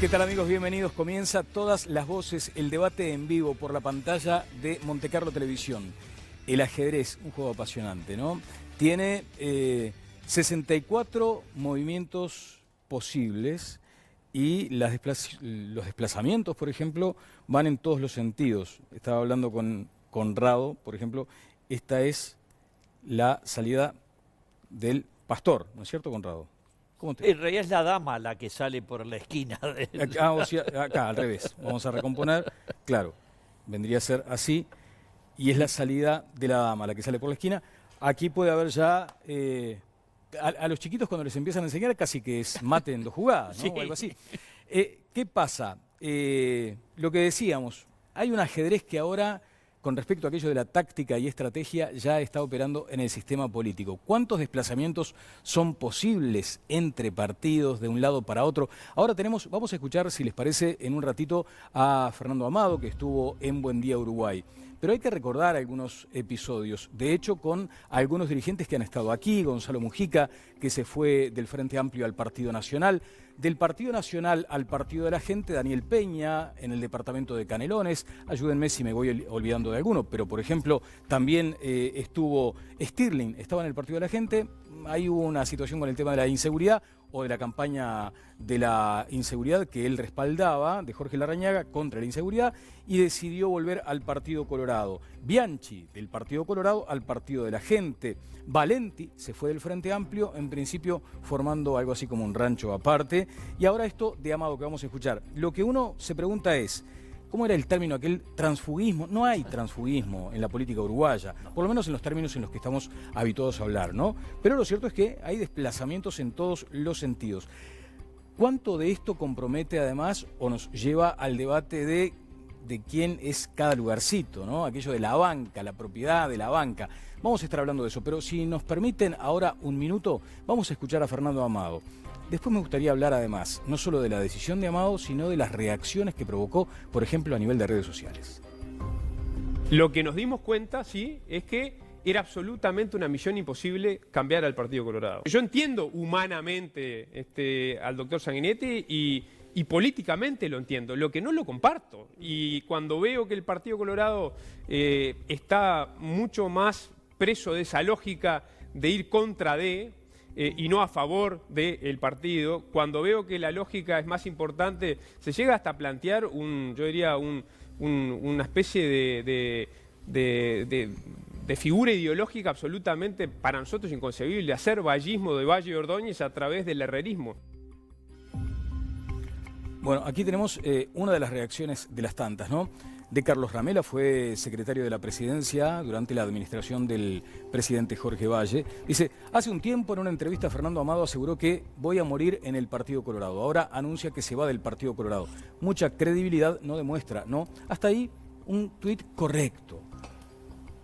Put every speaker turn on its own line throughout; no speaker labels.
¿Qué tal, amigos? Bienvenidos. Comienza Todas las Voces, el debate en vivo por la pantalla de Montecarlo Televisión. El ajedrez, un juego apasionante, ¿no? Tiene 64 movimientos posibles y los desplazamientos, por ejemplo, van en todos los sentidos. Estaba hablando con Conrado, por ejemplo. Esta es la salida del pastor, ¿no es cierto, Conrado?
En realidad es la dama la que sale por la esquina.
O sea, acá, al revés. Vamos a recomponer. Claro, vendría a ser así. Y es la salida de la dama, la que sale por la esquina. Aquí puede haber ya... a los chiquitos cuando les empiezan a enseñar casi que es mate en 2 jugadas, ¿no?
Sí.
O algo así. ¿Qué pasa? Lo que decíamos, hay un ajedrez que ahora, con respecto a aquello de la táctica y estrategia, ya está operando en el sistema político. ¿Cuántos desplazamientos son posibles entre partidos de un lado para otro? Ahora vamos a escuchar, si les parece, en un ratito a Fernando Amado, que estuvo en Buen Día Uruguay. Pero hay que recordar algunos episodios, de hecho con algunos dirigentes que han estado aquí, Gonzalo Mujica, que se fue del Frente Amplio al Partido Nacional, del Partido Nacional al Partido de la Gente, Daniel Peña, en el departamento de Canelones. Ayúdenme si me voy olvidando de alguno, pero por ejemplo también estuvo Stirling, estaba en el Partido de la Gente. Hay una situación con el tema de la inseguridad o de la campaña de la inseguridad que él respaldaba, de Jorge Larrañaga, contra la inseguridad, y decidió volver al Partido Colorado. Bianchi, del Partido Colorado al Partido de la Gente. Valenti se fue del Frente Amplio, en principio formando algo así como un rancho aparte. Y ahora esto de Amado que vamos a escuchar. Lo que uno se pregunta es, ¿cómo era el término aquel transfugismo? No hay transfugismo en la política uruguaya, por lo menos en los términos en los que estamos habituados a hablar, ¿no? Pero lo cierto es que hay desplazamientos en todos los sentidos. ¿Cuánto de esto compromete además o nos lleva al debate de quién es cada lugarcito, ¿no? Aquello de la banca, la propiedad de la banca. Vamos a estar hablando de eso, pero si nos permiten ahora un minuto, vamos a escuchar a Fernando Amado. Después me gustaría hablar además, no solo de la decisión de Amado, sino de las reacciones que provocó, por ejemplo, a nivel de redes sociales.
Lo que nos dimos cuenta, sí, es que era absolutamente una misión imposible cambiar al Partido Colorado. Yo entiendo humanamente al doctor Sanguinetti y políticamente lo entiendo, lo que no lo comparto. Y cuando veo que el Partido Colorado está mucho más preso de esa lógica de ir contra y no a favor del partido, cuando veo que la lógica es más importante, se llega hasta a plantear una especie de figura ideológica absolutamente para nosotros inconcebible, hacer vallismo de Valle de Ordóñez a través del herrerismo.
Bueno, aquí tenemos una de las reacciones de las tantas, ¿no? De Carlos Ramela, fue secretario de la Presidencia durante la administración del presidente Jorge Valle. Dice, hace un tiempo en una entrevista Fernando Amado aseguró que voy a morir en el Partido Colorado. Ahora anuncia que se va del Partido Colorado. Mucha credibilidad no demuestra, ¿no? Hasta ahí un tuit correcto.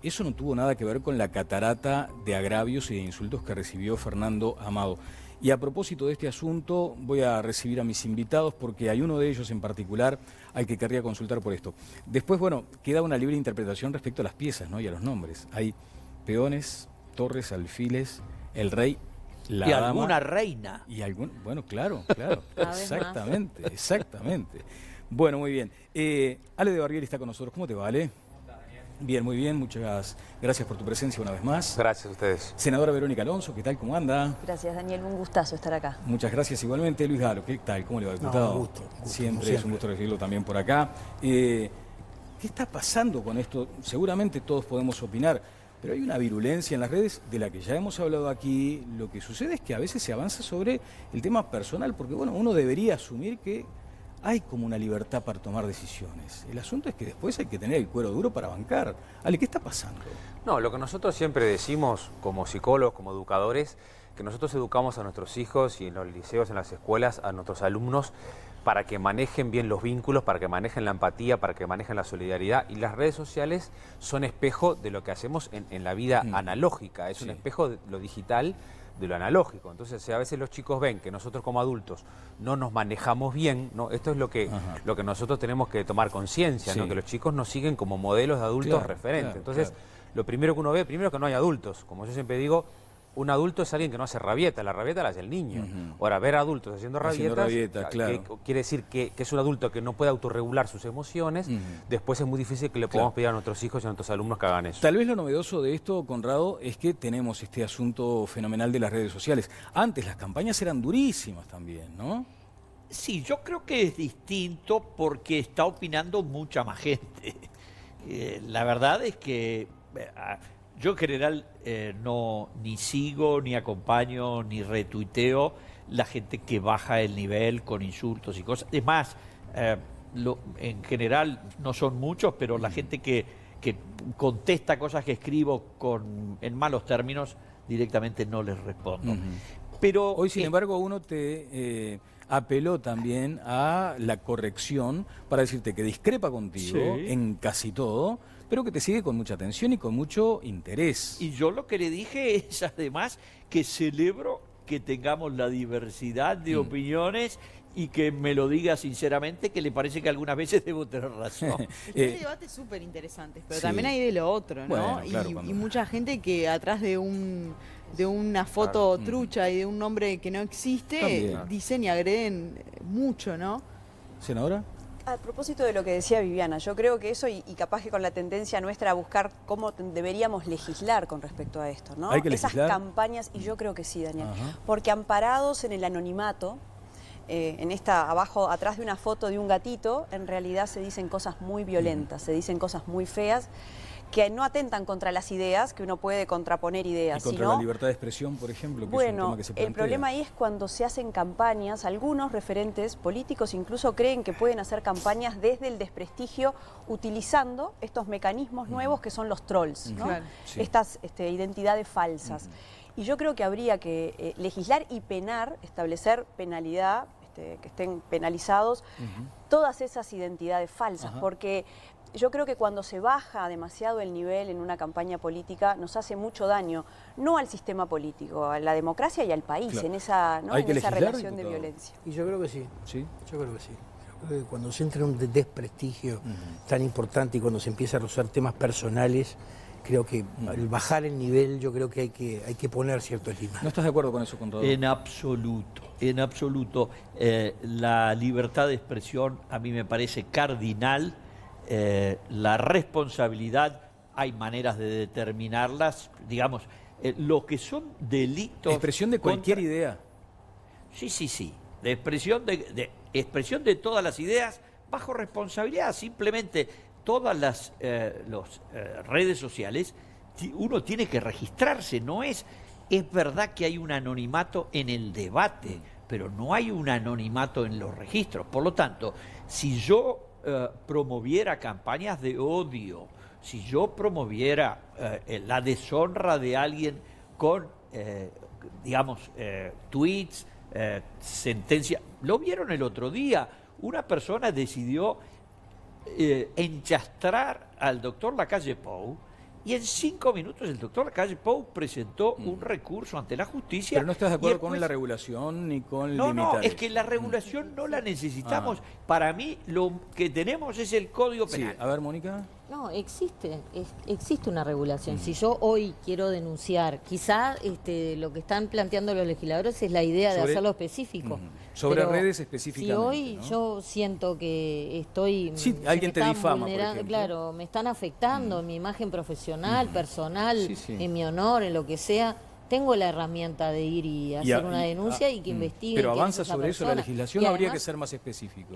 Eso no tuvo nada que ver con la catarata de agravios y de insultos que recibió Fernando Amado. Y a propósito de este asunto, voy a recibir a mis invitados porque hay uno de ellos en particular al que querría consultar por esto. Después, bueno, queda una libre interpretación respecto a las piezas, ¿no? Y a los nombres. Hay peones, torres, alfiles, el rey, la dama.
Y alguna reina.
Y bueno, claro, exactamente. Bueno, muy bien. Ale de Barbieri está con nosotros. ¿Cómo te va, Ale? Bien, muy bien, muchas gracias por tu presencia una vez más.
Gracias a ustedes.
Senadora Verónica Alonso, ¿qué tal? ¿Cómo anda?
Gracias, Daniel, un gustazo estar acá.
Muchas gracias igualmente. Luis Galo, ¿qué tal? ¿Cómo le va, diputado?
Un gusto,
siempre es un gusto recibirlo también por acá. ¿Qué está pasando con esto? Seguramente todos podemos opinar, pero hay una virulencia en las redes de la que ya hemos hablado aquí. Lo que sucede es que a veces se avanza sobre el tema personal, porque bueno, uno debería asumir que hay como una libertad para tomar decisiones. El asunto es que después hay que tener el cuero duro para bancar. Ale, ¿qué está pasando?
No, lo que nosotros siempre decimos como psicólogos, como educadores, que nosotros educamos a nuestros hijos y en los liceos, en las escuelas, a nuestros alumnos para que manejen bien los vínculos, para que manejen la empatía, para que manejen la solidaridad. Y las redes sociales son espejo de lo que hacemos en la vida analógica. Es un espejo de lo digital, de lo analógico. Entonces, a veces los chicos ven que nosotros como adultos no nos manejamos bien, ¿no? Esto es lo que nosotros tenemos que tomar conciencia, ¿no? Que los chicos nos siguen como modelos de adultos referentes. Entonces, lo primero que uno ve, primero que no hay adultos. Como yo siempre digo, un adulto es alguien que no hace rabieta, la rabieta la hace el niño. Ahora, ver adultos haciendo rabietas,
claro.
quiere decir que es un adulto que no puede autorregular sus emociones, después es muy difícil que le podamos pedir a nuestros hijos y a nuestros alumnos que hagan eso.
Tal vez lo novedoso de esto, Conrado, es que tenemos este asunto fenomenal de las redes sociales. Antes las campañas eran durísimas también, ¿no?
Sí, yo creo que es distinto porque está opinando mucha más gente. La verdad es que yo en general no ni sigo, ni acompaño, ni retuiteo la gente que baja el nivel con insultos y cosas. Es más, en general no son muchos, pero la gente que contesta cosas que escribo en malos términos, directamente no les respondo. Pero
hoy, sin embargo, uno te apeló también a la corrección para decirte que discrepa contigo en casi todo, pero que te sigue con mucha atención y con mucho interés.
Y yo lo que le dije es además que celebro que tengamos la diversidad de opiniones y que me lo diga sinceramente, que le parece que algunas veces debo tener razón.
Hay debates súper interesantes, pero
sí.
también hay de lo otro, ¿no?
Bueno, claro,
y mucha gente que atrás de una foto trucha y de un nombre que no existe,
También.
dicen y agreden mucho, ¿no?
¿Senadora?
A propósito de lo que decía Viviana, yo creo que eso, y capaz que con la tendencia nuestra a buscar cómo deberíamos legislar con respecto a esto, ¿no?
¿Hay que
Esas
legislar?
campañas, y yo creo que sí, Daniel,
Ajá.
porque amparados en el anonimato, atrás de una foto de un gatito, en realidad se dicen cosas muy violentas, se dicen cosas muy feas, que no atentan contra las ideas, que uno puede contraponer ideas.
¿Y contra
sino,
la libertad de expresión, por ejemplo? Que es un
bueno,
tema que se plantea.
el problema ahí es cuando se hacen campañas, algunos referentes políticos incluso creen que pueden hacer campañas desde el desprestigio utilizando estos mecanismos nuevos que son los trolls, ¿no?
Claro.
Sí.
Estas identidades falsas. Y yo creo que habría que legislar y penar, establecer penalidad, que estén penalizados todas esas identidades falsas, porque yo creo que cuando se baja demasiado el nivel en una campaña política nos hace mucho daño, no al sistema político, a la democracia y al país,
Claro.
en esa, ¿no?
¿Hay que
en esa
legislar,
relación de
diputado?
violencia.
Y yo creo que sí.
¿Sí?
Yo creo que sí. Yo creo que cuando se entra en un desprestigio tan importante y cuando se empieza a rozar temas personales, creo que al bajar el nivel, yo creo que hay que poner ciertos límites.
¿No estás de acuerdo con eso, Conrado?
En absoluto, en absoluto. La libertad de expresión a mí me parece cardinal. La responsabilidad, hay maneras de determinarlas, digamos, lo que son delitos...
Expresión de cualquier idea.
Sí. De expresión de todas las ideas bajo responsabilidad. Simplemente todas las redes sociales, uno tiene que registrarse. Es verdad que hay un anonimato en el debate, pero no hay un anonimato en los registros. Por lo tanto, si yo promoviera campañas de odio, si yo promoviera la deshonra de alguien con, tweets, sentencia. Lo vieron el otro día. Una persona decidió enchastrar al doctor Lacalle Pou y en 5 minutos el doctor Lacalle Pou presentó un recurso ante la justicia.
Pero no estás de acuerdo con
después...
la regulación ni con
No,
limitar.
es que la regulación no la necesitamos. Para mí lo que tenemos es el Código
Sí,
Penal.
a ver, Mónica.
No, existe una regulación. Si yo hoy quiero denunciar, quizá lo que están planteando los legisladores es la idea de hacerlo específico.
Sobre
Pero
redes específicamente.
Si hoy
¿no?
yo siento que estoy...
Sí,
se
alguien
me
te
están
difama, por
vulnerando,
ejemplo.
claro, me están afectando en mi imagen profesional, personal,
Sí.
en mi honor, en lo que sea. Tengo la herramienta de ir y hacer una denuncia y que investiguen.
Pero
quién es
avanza
esa
sobre eso la
persona.
legislación,
Y
habría que
además,
ser más específico.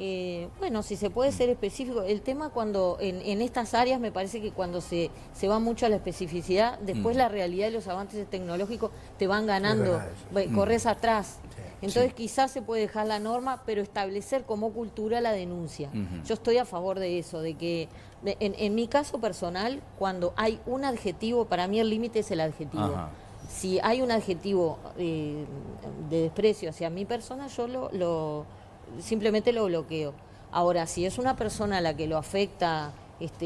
bueno, si se puede ser específico. El tema cuando en estas áreas me parece que cuando se va mucho a la especificidad, después la realidad y los avances tecnológicos te van ganando, corres atrás. Entonces quizás se puede dejar la norma, pero establecer como cultura la denuncia. Yo estoy a favor de eso, de que en mi caso personal, cuando hay un adjetivo, para mí el límite es el adjetivo.
Ajá.
Si hay un adjetivo de desprecio hacia mi persona, yo simplemente lo bloqueo. Ahora, si es una persona a la que lo afecta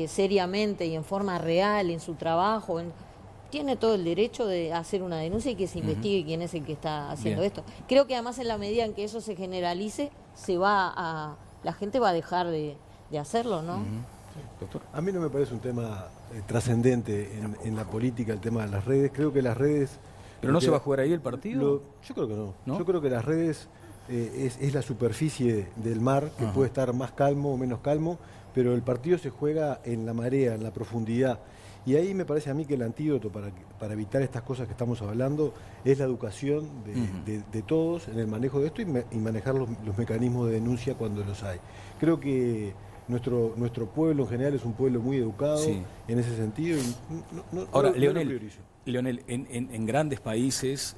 seriamente y en forma real en su trabajo, tiene todo el derecho de hacer una denuncia y que se investigue quién es el que está haciendo esto. Creo que además en la medida en que eso se generalice, la gente va a dejar de hacerlo, ¿no?
Doctor.
A mí no me parece un tema trascendente en la política, el tema de las redes. Creo que las redes
¿Pero no se va a jugar ahí el partido?
Yo creo que no.
¿No?
Yo creo que las redes es la superficie del mar, que puede estar más calmo o menos calmo, pero el partido se juega en la marea, en la profundidad. Y ahí me parece a mí que el antídoto para evitar estas cosas que estamos hablando es la educación de todos en el manejo de esto y manejar los mecanismos de denuncia cuando los hay. Creo que nuestro pueblo en general es un pueblo muy educado en ese sentido. Y
Ahora,
no lo
Leonel,
priorizo.
en grandes países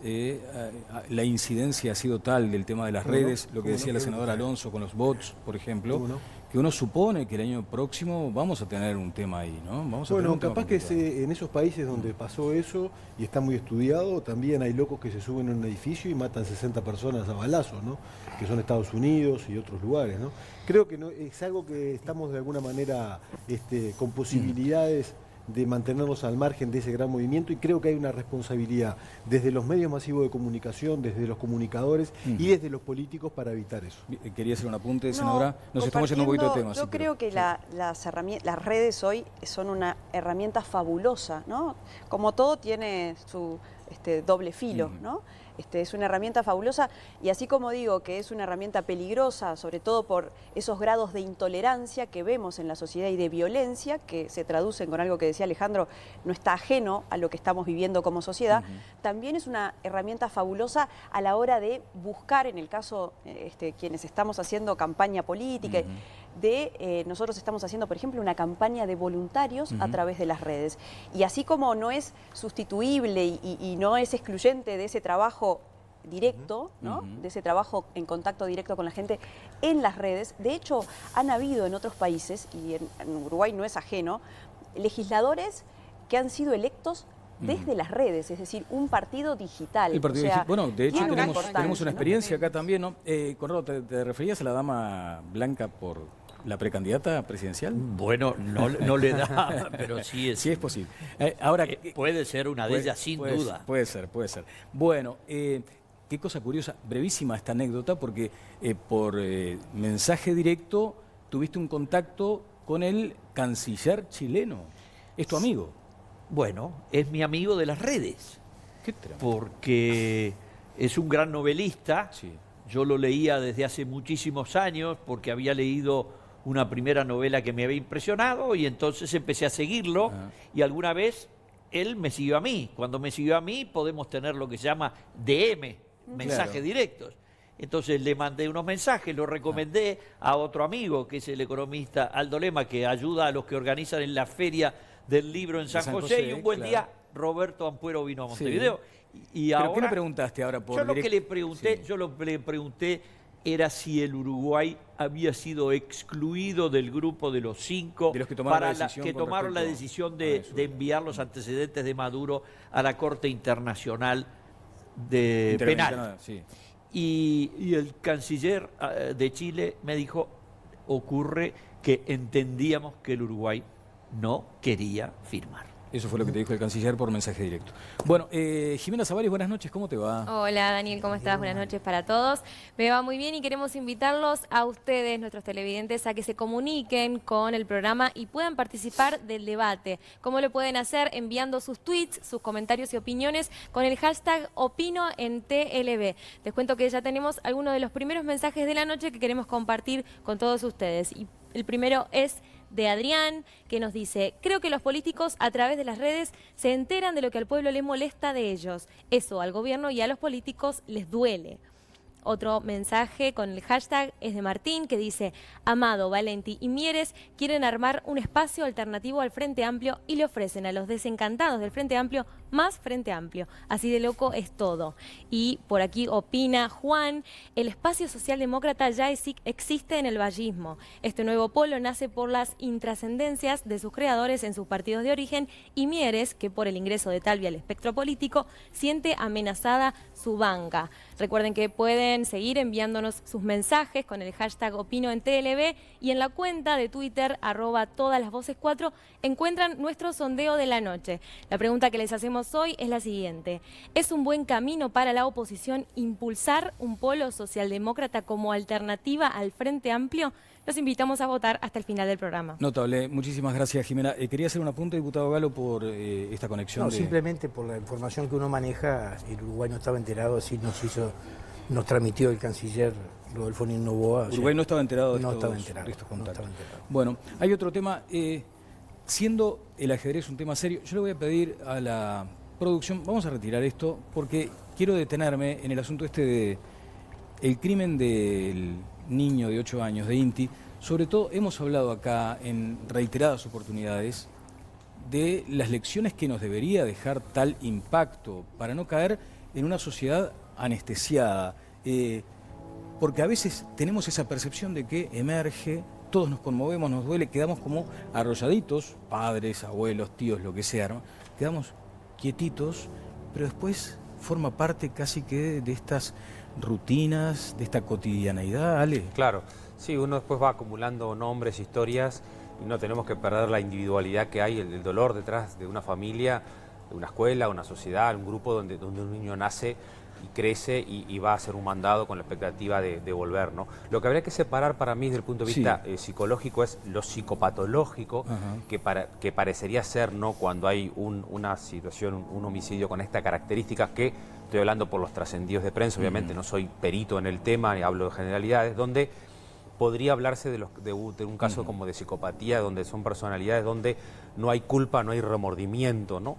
la incidencia ha sido tal del tema de las redes, lo que decía la senadora Alonso con los bots, por ejemplo, que uno supone que el año próximo vamos a tener un tema ahí, ¿no?
Bueno, capaz que en esos países donde pasó eso y está muy estudiado, también hay locos que se suben a un edificio y matan 60 personas a balazos, ¿no? Que son Estados Unidos y otros lugares, ¿no? Creo que es algo que estamos de alguna manera con posibilidades de mantenernos al margen de ese gran movimiento, y creo que hay una responsabilidad desde los medios masivos de comunicación, desde los comunicadores y desde los políticos para evitar eso.
Quería hacer un apunte, senadora. Nos estamos yendo un poquito de tema.
Yo creo que las redes hoy son una herramienta fabulosa, ¿no? Como todo tiene su doble filo, ¿no? Es una herramienta fabulosa, y así como digo que es una herramienta peligrosa, sobre todo por esos grados de intolerancia que vemos en la sociedad y de violencia, que se traducen con algo que decía Alejandro, no está ajeno a lo que estamos viviendo como sociedad, también es una herramienta fabulosa a la hora de buscar, en el caso quienes estamos haciendo campaña política, nosotros estamos haciendo, por ejemplo, una campaña de voluntarios a través de las redes. Y así como no es sustituible y no es excluyente de ese trabajo directo, ¿no? De ese trabajo en contacto directo con la gente en las redes, de hecho, han habido en otros países, y en Uruguay no es ajeno, legisladores que han sido electos desde las redes, es decir, un partido digital.
El partido digital. Bueno, de hecho tenemos una experiencia acá también, ¿no? Conrado, ¿te referías a la dama Blanca por la precandidata presidencial?
Bueno, no le da, pero sí es
posible. Ahora,
puede ser una de ellas, sin duda.
Puede ser. Bueno, qué cosa curiosa, brevísima esta anécdota, porque por mensaje directo tuviste un contacto con el canciller chileno. ¿Es tu amigo?
Bueno, es mi amigo de las redes.
Qué tremendo.
Porque es un gran novelista. Sí. Yo lo leía desde hace muchísimos años porque había leído una primera novela que me había impresionado, y entonces empecé a seguirlo, y alguna vez él me siguió a mí. Cuando me siguió a mí podemos tener lo que se llama DM, mensajes directos. Entonces le mandé unos mensajes, lo recomendé a otro amigo que es el economista Aldo Lema, que ayuda a los que organizan en la feria del libro en San José, y un buen día Roberto Ampuero vino a Montevideo. Y
¿Pero
ahora,
qué le preguntaste ahora por
yo lo que le pregunté era si el Uruguay había sido excluido del grupo de los 5
de los que tomaron
tomaron la decisión de enviar los antecedentes de Maduro a la Corte Internacional Penal.
Sí.
Y el canciller de Chile me dijo, ocurre que entendíamos que el Uruguay no quería firmar.
Eso fue lo que te dijo el canciller por mensaje directo. Bueno, Jimena Savares, buenas noches, ¿cómo te va?
Hola Daniel, ¿cómo estás? Buenas noches para todos. Me va muy bien y queremos invitarlos a ustedes, nuestros televidentes, a que se comuniquen con el programa y puedan participar del debate. ¿Cómo lo pueden hacer? Enviando sus tweets, sus comentarios y opiniones con el hashtag OpinoEnTLB. Les cuento que ya tenemos algunos de los primeros mensajes de la noche que queremos compartir con todos ustedes. Y el primero es de Adrián, que nos dice: creo que los políticos a través de las redes se enteran de lo que al pueblo le molesta de ellos. Eso al gobierno y a los políticos les duele. Otro mensaje con el hashtag es de Martín, que dice: Amado, Valenti y Mieres quieren armar un espacio alternativo al Frente Amplio y le ofrecen a los desencantados del Frente Amplio más Frente Amplio. Así de loco es todo. Y por aquí opina Juan: el espacio socialdemócrata ya existe en el vallismo. Este nuevo polo nace por las intrascendencias de sus creadores en sus partidos de origen, y Mieres, que por el ingreso de Talvi al espectro político siente amenazada su banca. Recuerden que pueden seguir enviándonos sus mensajes con el hashtag OpinoEnTLB, y en la cuenta de Twitter @todaslasvoces4 encuentran nuestro sondeo de la noche. La pregunta que les hacemos tenemos hoy es la siguiente. ¿Es un buen camino para la oposición impulsar un polo socialdemócrata como alternativa al Frente Amplio? Los invitamos a votar hasta el final del programa.
Notable. Muchísimas gracias, Jimena. Quería hacer un apunte, diputado Galo, por esta conexión.
No, simplemente por la información que uno maneja, el Uruguay no estaba enterado, así nos transmitió el canciller Rodolfo Noboa.
Uruguay no estaba enterado de
no
estos,
estaba enterado,
de estos contactos.
no estaba enterado.
Bueno, hay otro tema. Siendo el ajedrez un tema serio, yo le voy a pedir a la producción, vamos a retirar esto, porque quiero detenerme en el asunto este de el crimen del niño de 8 años, de Inti. Sobre todo, hemos hablado acá en reiteradas oportunidades de las lecciones que nos debería dejar tal impacto para no caer en una sociedad anestesiada. Porque a veces tenemos esa percepción de que emerge, todos nos conmovemos, nos duele, quedamos como arrolladitos, padres, abuelos, tíos, lo que sea, ¿no? Quedamos quietitos, pero después forma parte casi que de estas rutinas, de esta cotidianeidad, Ale.
Claro, sí, uno después va acumulando nombres, historias, y no tenemos que perder la individualidad que hay, el dolor detrás de una familia, de una escuela, una sociedad, un grupo donde un niño nace y crece y va a ser un mandado con la expectativa de volver, ¿no? Lo que habría que separar para mí desde el punto de vista psicológico es lo psicopatológico, que parecería ser, ¿no?, cuando hay una situación, un homicidio con esta característica, que estoy hablando por los trascendidos de prensa, obviamente no soy perito en el tema ni hablo de generalidades, donde podría hablarse de un caso como de psicopatía, donde son personalidades donde no hay culpa, no hay remordimiento, ¿no?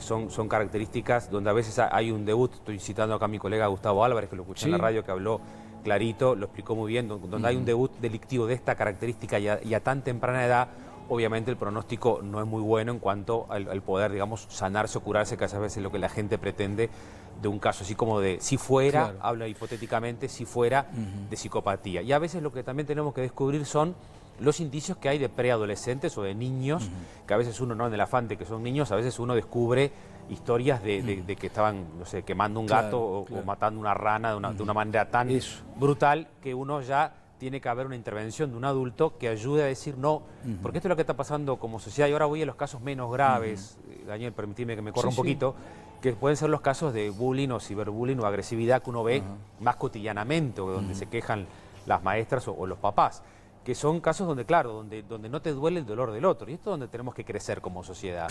Son características donde a veces hay un debut. Estoy citando acá a mi colega Gustavo Álvarez, que lo escuché en la radio, que habló clarito, lo explicó muy bien, donde hay un debut delictivo de esta característica y a tan temprana edad. Obviamente el pronóstico no es muy bueno en cuanto al poder, digamos, sanarse o curarse, que a veces es lo que la gente pretende de un caso así como de, si fuera, habla hipotéticamente, si fuera de psicopatía. Y a veces lo que también tenemos que descubrir son los indicios que hay de preadolescentes o de niños, que a veces uno, no en el afán de que son niños, a veces uno descubre historias de que estaban, no sé, quemando un gato o matando una rana de una manera tan brutal que uno ya tiene que haber una intervención de un adulto que ayude a decir no, porque esto es lo que está pasando como sociedad. Y ahora voy a los casos menos graves, Daniel, permitime que me corra un poquito, que pueden ser los casos de bullying o ciberbullying o agresividad que uno ve más cotidianamente, o donde se quejan las maestras o los papás, que son casos donde, claro, donde no te duele el dolor del otro. Y esto es donde tenemos que crecer como sociedad,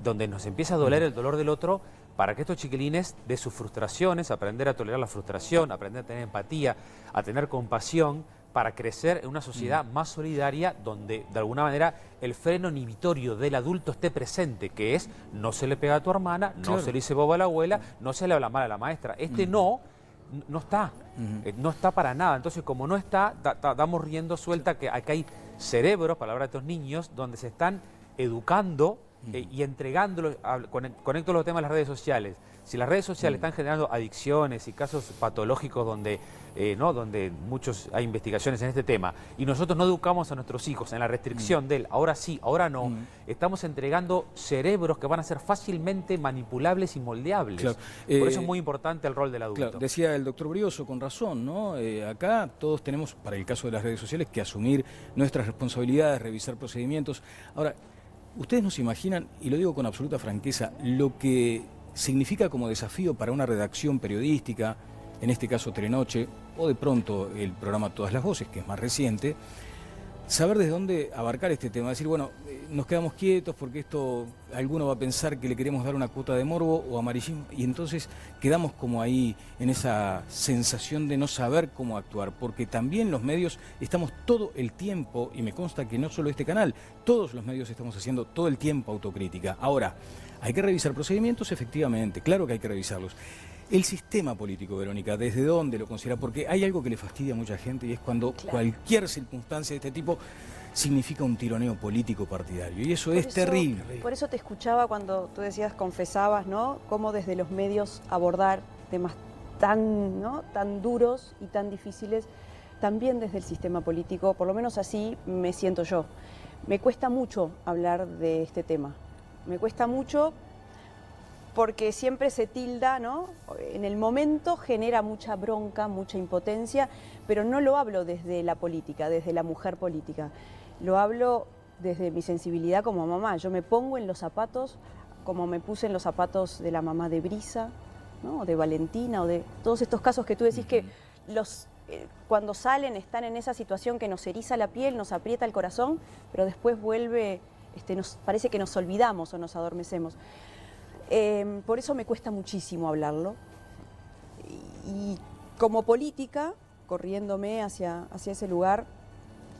donde nos empieza a doler el dolor del otro, para que estos chiquilines, de sus frustraciones, aprender a tolerar la frustración, aprender a tener empatía, a tener compasión, para crecer en una sociedad más solidaria, donde de alguna manera el freno inhibitorio del adulto esté presente, que es no se le pega a tu hermana, no se le dice boba a la abuela, no se le habla mal a la maestra. No está, no está para nada. Entonces, como no está, damos riendo suelta que acá hay cerebros, palabra de estos niños, donde se están educando y entregándolos. Conecto los temas de las redes sociales. Si las redes sociales están generando adicciones y casos patológicos donde hay investigaciones en este tema, y nosotros no educamos a nuestros hijos en la restricción del ahora sí, ahora no, estamos entregando cerebros que van a ser fácilmente manipulables y moldeables. Por eso es muy importante el rol del adulto.
Claro, decía el doctor Brioso con razón, ¿no? Acá todos tenemos, para el caso de las redes sociales, que asumir nuestras responsabilidades, revisar procedimientos. Ahora, ustedes no se imaginan, y lo digo con absoluta franqueza, lo que significa como desafío para una redacción periodística, en este caso Telenoche, o de pronto el programa Todas las Voces, que es más reciente, saber desde dónde abarcar este tema. Decir, bueno, nos quedamos quietos porque esto, alguno va a pensar que le queremos dar una cuota de morbo o amarillismo, y entonces quedamos como ahí en esa sensación de no saber cómo actuar, porque también los medios estamos todo el tiempo, y me consta que no solo este canal, todos los medios estamos haciendo todo el tiempo autocrítica. Ahora, ¿hay que revisar procedimientos? Efectivamente, claro que hay que revisarlos. El sistema político, Verónica, ¿desde dónde lo considera? Porque hay algo que le fastidia a mucha gente, y es cuando cualquier circunstancia de este tipo significa un tironeo político partidario, y eso es terrible.
Por eso te escuchaba cuando tú decías, confesabas, ¿no?, cómo desde los medios abordar temas tan duros y tan difíciles, también desde el sistema político, por lo menos así me siento yo. Me cuesta mucho hablar de este tema, me cuesta mucho porque siempre se tilda, ¿no? En el momento genera mucha bronca, mucha impotencia, pero no lo hablo desde la política, desde la mujer política. Lo hablo desde mi sensibilidad como mamá. Yo me pongo en los zapatos como me puse en los zapatos de la mamá de Brisa, ¿no? O de Valentina, o de todos estos casos que tú decís que cuando salen están en esa situación que nos eriza la piel, nos aprieta el corazón, pero después vuelve, nos parece que nos olvidamos o nos adormecemos. Por eso me cuesta muchísimo hablarlo. Y como política, corriéndome hacia ese lugar,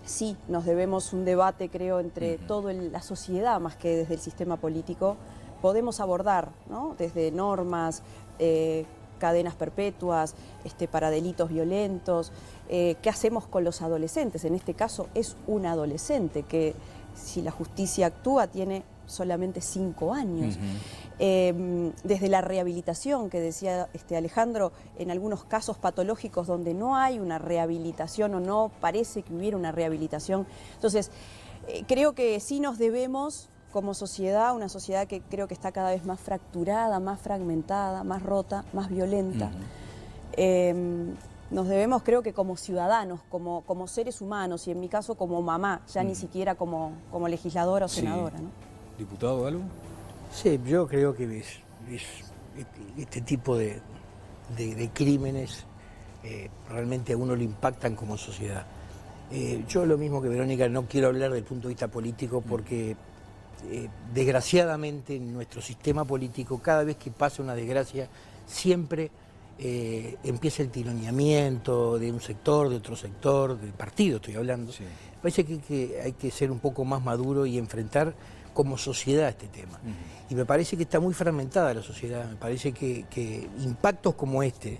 sí, nos debemos un debate, creo, entre toda la sociedad más que desde el sistema político. Podemos abordar, ¿no? Desde normas, cadenas perpetuas, para delitos violentos. ¿Qué hacemos con los adolescentes? En este caso es un adolescente que, si la justicia actúa, tiene solamente 5 años. Desde la rehabilitación, que decía Alejandro, en algunos casos patológicos donde no hay una rehabilitación o no parece que hubiera una rehabilitación. Entonces, creo que sí nos debemos, como sociedad, una sociedad que creo que está cada vez más fracturada, más fragmentada, más rota, más violenta. Nos debemos, creo que como ciudadanos, como seres humanos, y en mi caso como mamá, ya ni siquiera como legisladora o senadora, ¿no?
¿Diputado, algo?
Sí, yo creo que este tipo de crímenes realmente a uno lo impactan como sociedad. Yo, lo mismo que Verónica, no quiero hablar del punto de vista político porque desgraciadamente en nuestro sistema político, cada vez que pasa una desgracia, siempre empieza el tironeamiento de un sector, de otro sector, del partido estoy hablando. Sí. Parece que hay que ser un poco más maduro y enfrentar como sociedad este tema. Y me parece que está muy fragmentada la sociedad, me parece que impactos como este,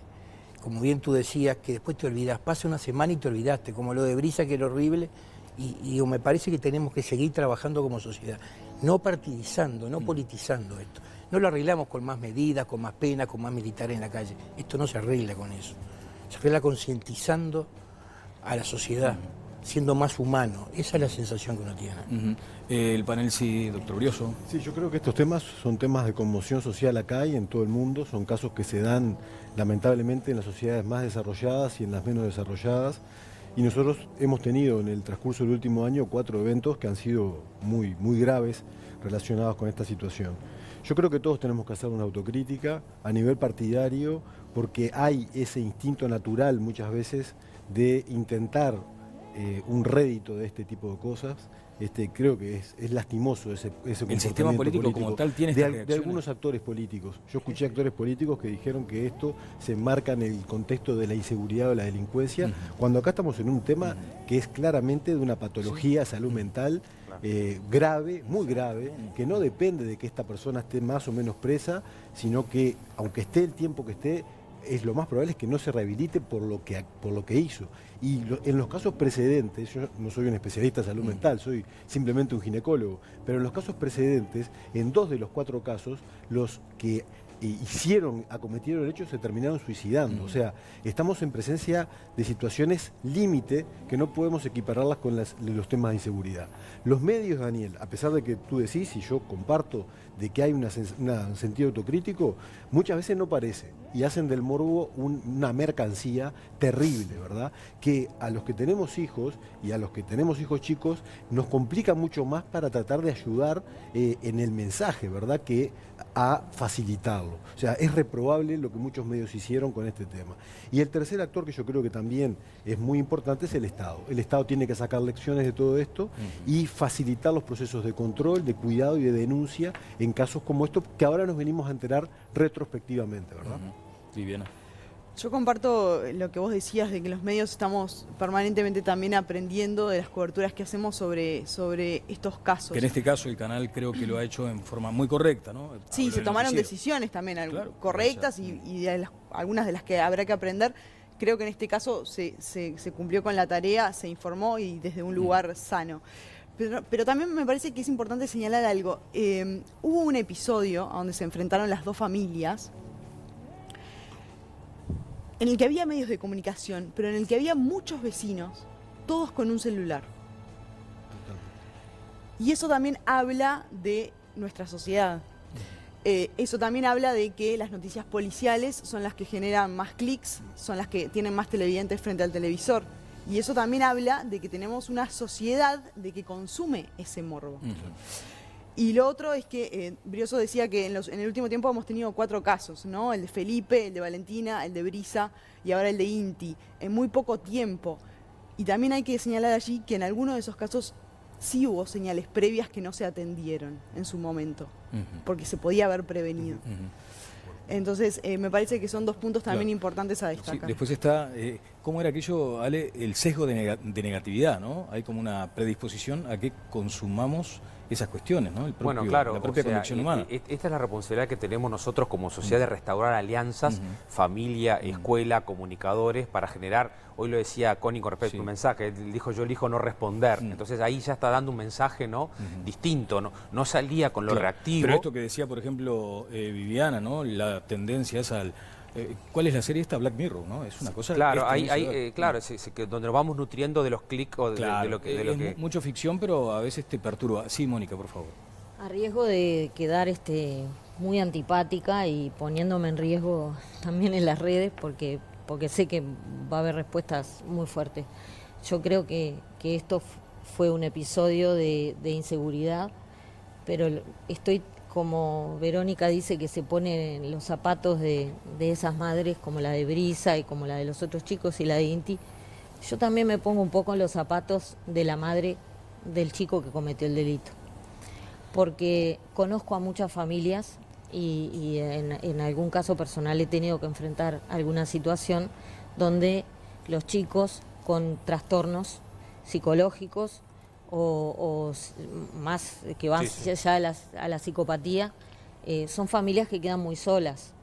como bien tú decías, que después te olvidas, pasa una semana y te olvidaste, como lo de Brisa, que era horrible, y me parece que tenemos que seguir trabajando como sociedad, no partidizando, no politizando esto. No lo arreglamos con más medidas, con más penas, con más militares en la calle. Esto no se arregla con eso. Se arregla concientizando a la sociedad, siendo más humano. Esa es la sensación que uno tiene.
El panel, sí, doctor Brioso.
Sí, yo creo que estos temas son temas de conmoción social acá y en todo el mundo. Son casos que se dan lamentablemente en las sociedades más desarrolladas y en las menos desarrolladas. Y nosotros hemos tenido en el transcurso del último año 4 eventos que han sido muy, muy graves relacionados con esta situación. Yo creo que todos tenemos que hacer una autocrítica a nivel partidario porque hay ese instinto natural muchas veces de intentar un rédito de este tipo de cosas. Creo que es lastimoso ese comportamiento.
El sistema político como tal tiene
de algunos actores políticos. Yo escuché actores políticos que dijeron que esto se enmarca en el contexto de la inseguridad o la delincuencia, cuando acá estamos en un tema que es claramente de una patología de salud mental grave, muy grave, que no depende de que esta persona esté más o menos presa, sino que aunque esté el tiempo que esté, lo más probable es que no se rehabilite por lo que hizo. Y en los casos precedentes, yo no soy un especialista en salud mental, soy simplemente un ginecólogo, pero en los casos precedentes, en 2 de los 4 casos, los que acometieron el hecho se terminaron suicidando. O sea, estamos en presencia de situaciones límite que no podemos equipararlas con los temas de inseguridad. Los medios, Daniel, a pesar de que tú decís, y yo comparto, de que hay un sentido autocrítico, muchas veces no parece, y hacen del morbo una mercancía terrible, ¿verdad? Que a los que tenemos hijos, y a los que tenemos hijos chicos, nos complica mucho más para tratar de ayudar en el mensaje, ¿verdad? Que a facilitarlo. O sea, es reprobable lo que muchos medios hicieron con este tema. Y el tercer actor que yo creo que también es muy importante es el Estado. El Estado tiene que sacar lecciones de todo esto y facilitar los procesos de control, de cuidado y de denuncia en casos como estos que ahora nos venimos a enterar retrospectivamente, ¿verdad?
Viviana.
Yo comparto lo que vos decías de que los medios estamos permanentemente también aprendiendo de las coberturas que hacemos sobre estos casos.
Que en este caso el canal creo que lo ha hecho en forma muy correcta, ¿no?
Sí, se tomaron decisiones también correctas y algunas de las que habrá que aprender. Creo que en este caso se cumplió con la tarea, se informó y desde un lugar sano. Pero también me parece que es importante señalar algo. Hubo un episodio donde se enfrentaron las 2 familias, en el que había medios de comunicación, pero en el que había muchos vecinos, todos con un celular. Y eso también habla de nuestra sociedad. Eso también habla de que las noticias policiales son las que generan más clics, son las que tienen más televidentes frente al televisor. Y eso también habla de que tenemos una sociedad de que consume ese morbo. Y lo otro es que Brioso decía que en el último tiempo hemos tenido 4 casos, ¿no? El de Felipe, el de Valentina, el de Brisa y ahora el de Inti, en muy poco tiempo. Y también hay que señalar allí que en algunos de esos casos sí hubo señales previas que no se atendieron en su momento, porque se podía haber prevenido. Entonces, me parece que son 2 puntos también importantes a destacar.
Sí, después está, ¿cómo era aquello, Ale? El sesgo de negatividad, ¿no? Hay como una predisposición a que consumamos esas cuestiones, ¿no?
Bueno, claro,
la propia condición humana.
Esta es la responsabilidad que tenemos nosotros como sociedad de restaurar alianzas, familia, escuela, comunicadores, para generar, hoy lo decía Connie con respecto a un mensaje, él dijo yo elijo no responder, entonces ahí ya está dando un mensaje, ¿no? Distinto, no salía con lo reactivo.
Pero esto que decía, por ejemplo, Viviana, ¿no? La tendencia es al... ¿Cuál es la serie esta? Black Mirror, ¿no? Es una cosa...
Claro, donde nos vamos nutriendo de los clics o de lo que...
Mucho ficción, pero a veces te perturba. Sí, Mónica, por favor.
A riesgo de quedar muy antipática y poniéndome en riesgo también en las redes, porque sé que va a haber respuestas muy fuertes. Yo creo que esto fue un episodio de inseguridad, pero estoy... Como Verónica dice, que se pone en los zapatos de esas madres, como la de Brisa y como la de los otros chicos y la de Inti, yo también me pongo un poco en los zapatos de la madre del chico que cometió el delito. Porque conozco a muchas familias y en algún caso personal he tenido que enfrentar alguna situación donde los chicos con trastornos psicológicos o más que van ya a la psicopatía, son familias que quedan muy solas,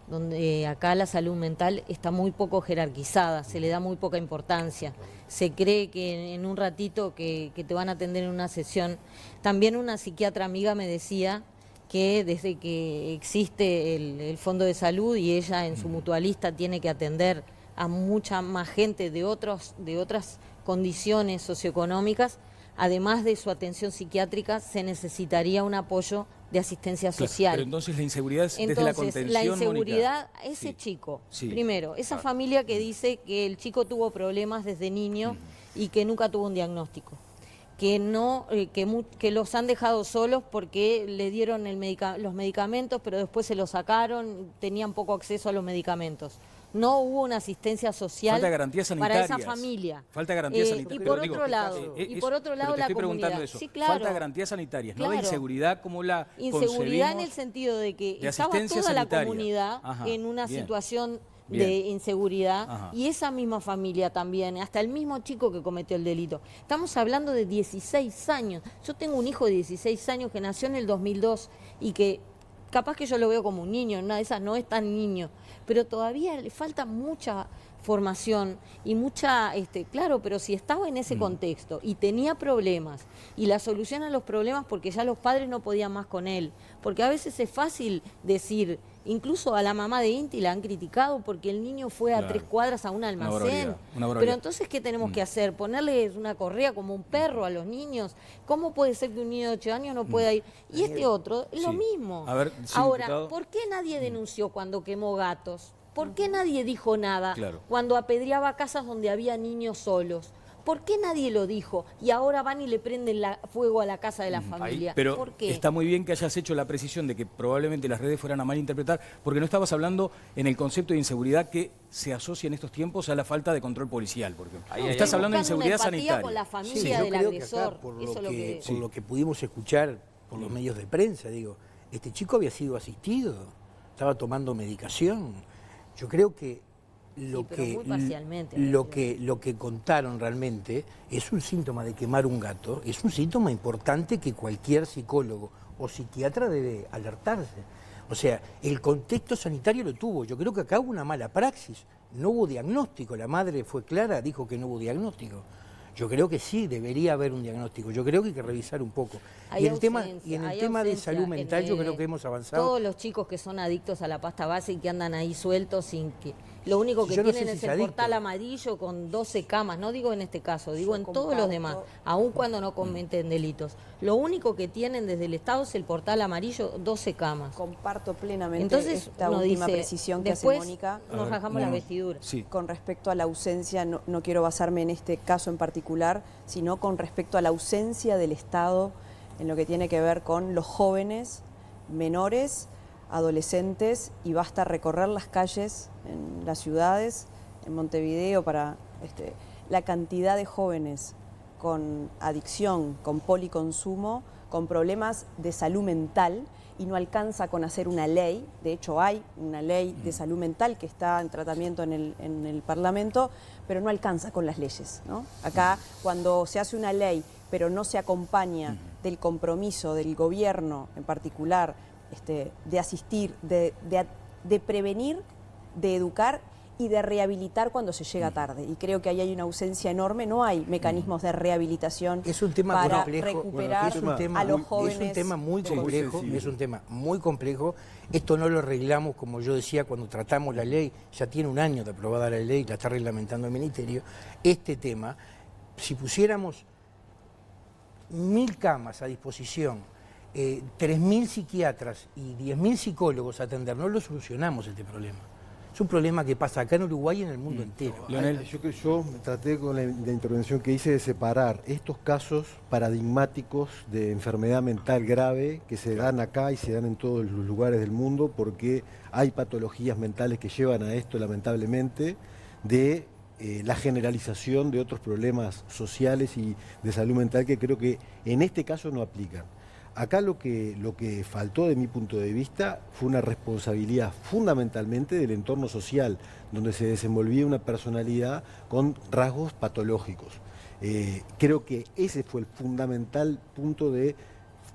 donde acá la salud mental está muy poco jerarquizada, se le da muy poca importancia, se cree que en un ratito que te van a atender en una sesión. También una psiquiatra amiga me decía que desde que existe el Fondo de Salud y ella en su mutualista tiene que atender a mucha más gente de otras condiciones socioeconómicas, además de su atención psiquiátrica, se necesitaría un apoyo de asistencia social.
Pero entonces la inseguridad es desde la contención,
la inseguridad,
Mónica.
ese chico,
Sí.
primero, esa familia que dice que el chico tuvo problemas desde niño y que nunca tuvo un diagnóstico, que que los han dejado solos porque le dieron los medicamentos, pero después se los sacaron, tenían poco acceso a los medicamentos. No hubo una asistencia social
Falta garantías sanitarias.
para esa familia.
Falta garantías sanitarias.
Y por otro lado, la comunidad.
Eso.
Sí, claro.
Falta garantías sanitarias,
Claro.
no de inseguridad como la
Inseguridad en
concebimos,
el sentido de que
de
estaba
asistencia
toda
sanitaria.
la comunidad en una
Bien.
situación
Bien.
de inseguridad
Ajá.
y esa misma familia también, hasta el mismo chico que cometió el delito. Estamos hablando de 16 años. Yo tengo un hijo de 16 años que nació en el 2002 y que capaz que yo lo veo como un niño, una de esas no es tan niño, pero todavía le falta mucha formación y mucha, claro, pero si estaba en ese contexto y tenía problemas y la solución a los problemas porque ya los padres no podían más con él, porque a veces es fácil decir, incluso a la mamá de Inti la han criticado porque el niño fue a 3 cuadras a un almacén.
Una barbaridad.
Pero entonces, ¿qué tenemos que hacer? ¿Ponerle una correa como un perro a los niños? ¿Cómo puede ser que un niño de 8 años no pueda ir? Y este otro, lo mismo.
A ver, sí,
ahora,
diputado.
¿por qué nadie denunció cuando quemó gatos? ¿Por qué nadie dijo nada
Claro.
cuando apedreaba casas donde había niños solos? ¿Por qué nadie lo dijo? Y ahora van y le prenden fuego a la casa de la familia.
Pero
¿Por qué?
está muy bien que hayas hecho la precisión de que probablemente las redes fueran a malinterpretar, porque no estabas hablando en el concepto de inseguridad que se asocia en estos tiempos a la falta de control policial, porque estás hablando de inseguridad sanitaria.
Con la
Sí,
familia
yo
del
creo que
agresor.
acá, por
Eso es lo que...
lo que pudimos escuchar por los medios de prensa, digo, este chico había sido asistido, estaba tomando medicación. Yo creo que
pero muy parcialmente,
lo que contaron realmente es un síntoma de quemar un gato, es un síntoma importante que cualquier psicólogo o psiquiatra debe alertarse. O sea, el contexto sanitario lo tuvo. Yo creo que acá hubo una mala praxis. No hubo diagnóstico. La madre fue clara, dijo que no hubo diagnóstico. Yo creo que sí, debería haber un diagnóstico. Yo creo que hay que revisar un poco. Y en el tema de salud mental yo creo que hemos avanzado.
Todos los chicos que son adictos a la pasta base y que andan ahí sueltos sin que... Lo único que
Yo no
tienen
sé si
es
es
el
adicto.
portal amarillo con 12 camas. No digo en este caso, digo en todos los demás, aun cuando no cometen delitos. Lo único que tienen desde el Estado es el portal amarillo, 12 camas.
Comparto plenamente
Entonces,
esta
uno
última
dice,
precisión que
después
hace Mónica.
nos rasgamos la vestidura.
Sí.
Con respecto a la ausencia, no quiero basarme en este caso en particular, sino con respecto a la ausencia del Estado en lo que tiene que ver con los jóvenes, menores, adolescentes, y basta recorrer las calles en las ciudades, en Montevideo, para la cantidad de jóvenes con adicción, con policonsumo, con problemas de salud mental, y no alcanza con hacer una ley. De hecho hay una ley de salud mental que está en tratamiento en el Parlamento, pero no alcanza con las leyes, ¿no? Acá, cuando se hace una ley pero no se acompaña del compromiso del gobierno en particular, de asistir, de prevenir, de educar y de rehabilitar cuando se llega tarde. Y creo que ahí hay una ausencia enorme, no hay mecanismos de rehabilitación para recuperar a los jóvenes.
Es un tema muy complejo, es un tema muy complejo. Esto no lo arreglamos, como yo decía, cuando tratamos la ley, ya tiene un año de aprobada la ley, la está reglamentando el Ministerio. Este tema, si pusiéramos 1000 camas a disposición, 3000 psiquiatras y 10.000 psicólogos a atender, no lo solucionamos este problema. Es un problema que pasa acá en Uruguay y en el mundo entero.
Leonel, yo traté con la intervención que hice de separar estos casos paradigmáticos de enfermedad mental grave que se dan acá y se dan en todos los lugares del mundo, porque hay patologías mentales que llevan a esto, lamentablemente, de la generalización de otros problemas sociales y de salud mental que creo que en este caso no aplican. Acá lo que faltó de mi punto de vista fue una responsabilidad fundamentalmente del entorno social, donde se desenvolvía una personalidad con rasgos patológicos. Creo que ese fue el fundamental punto de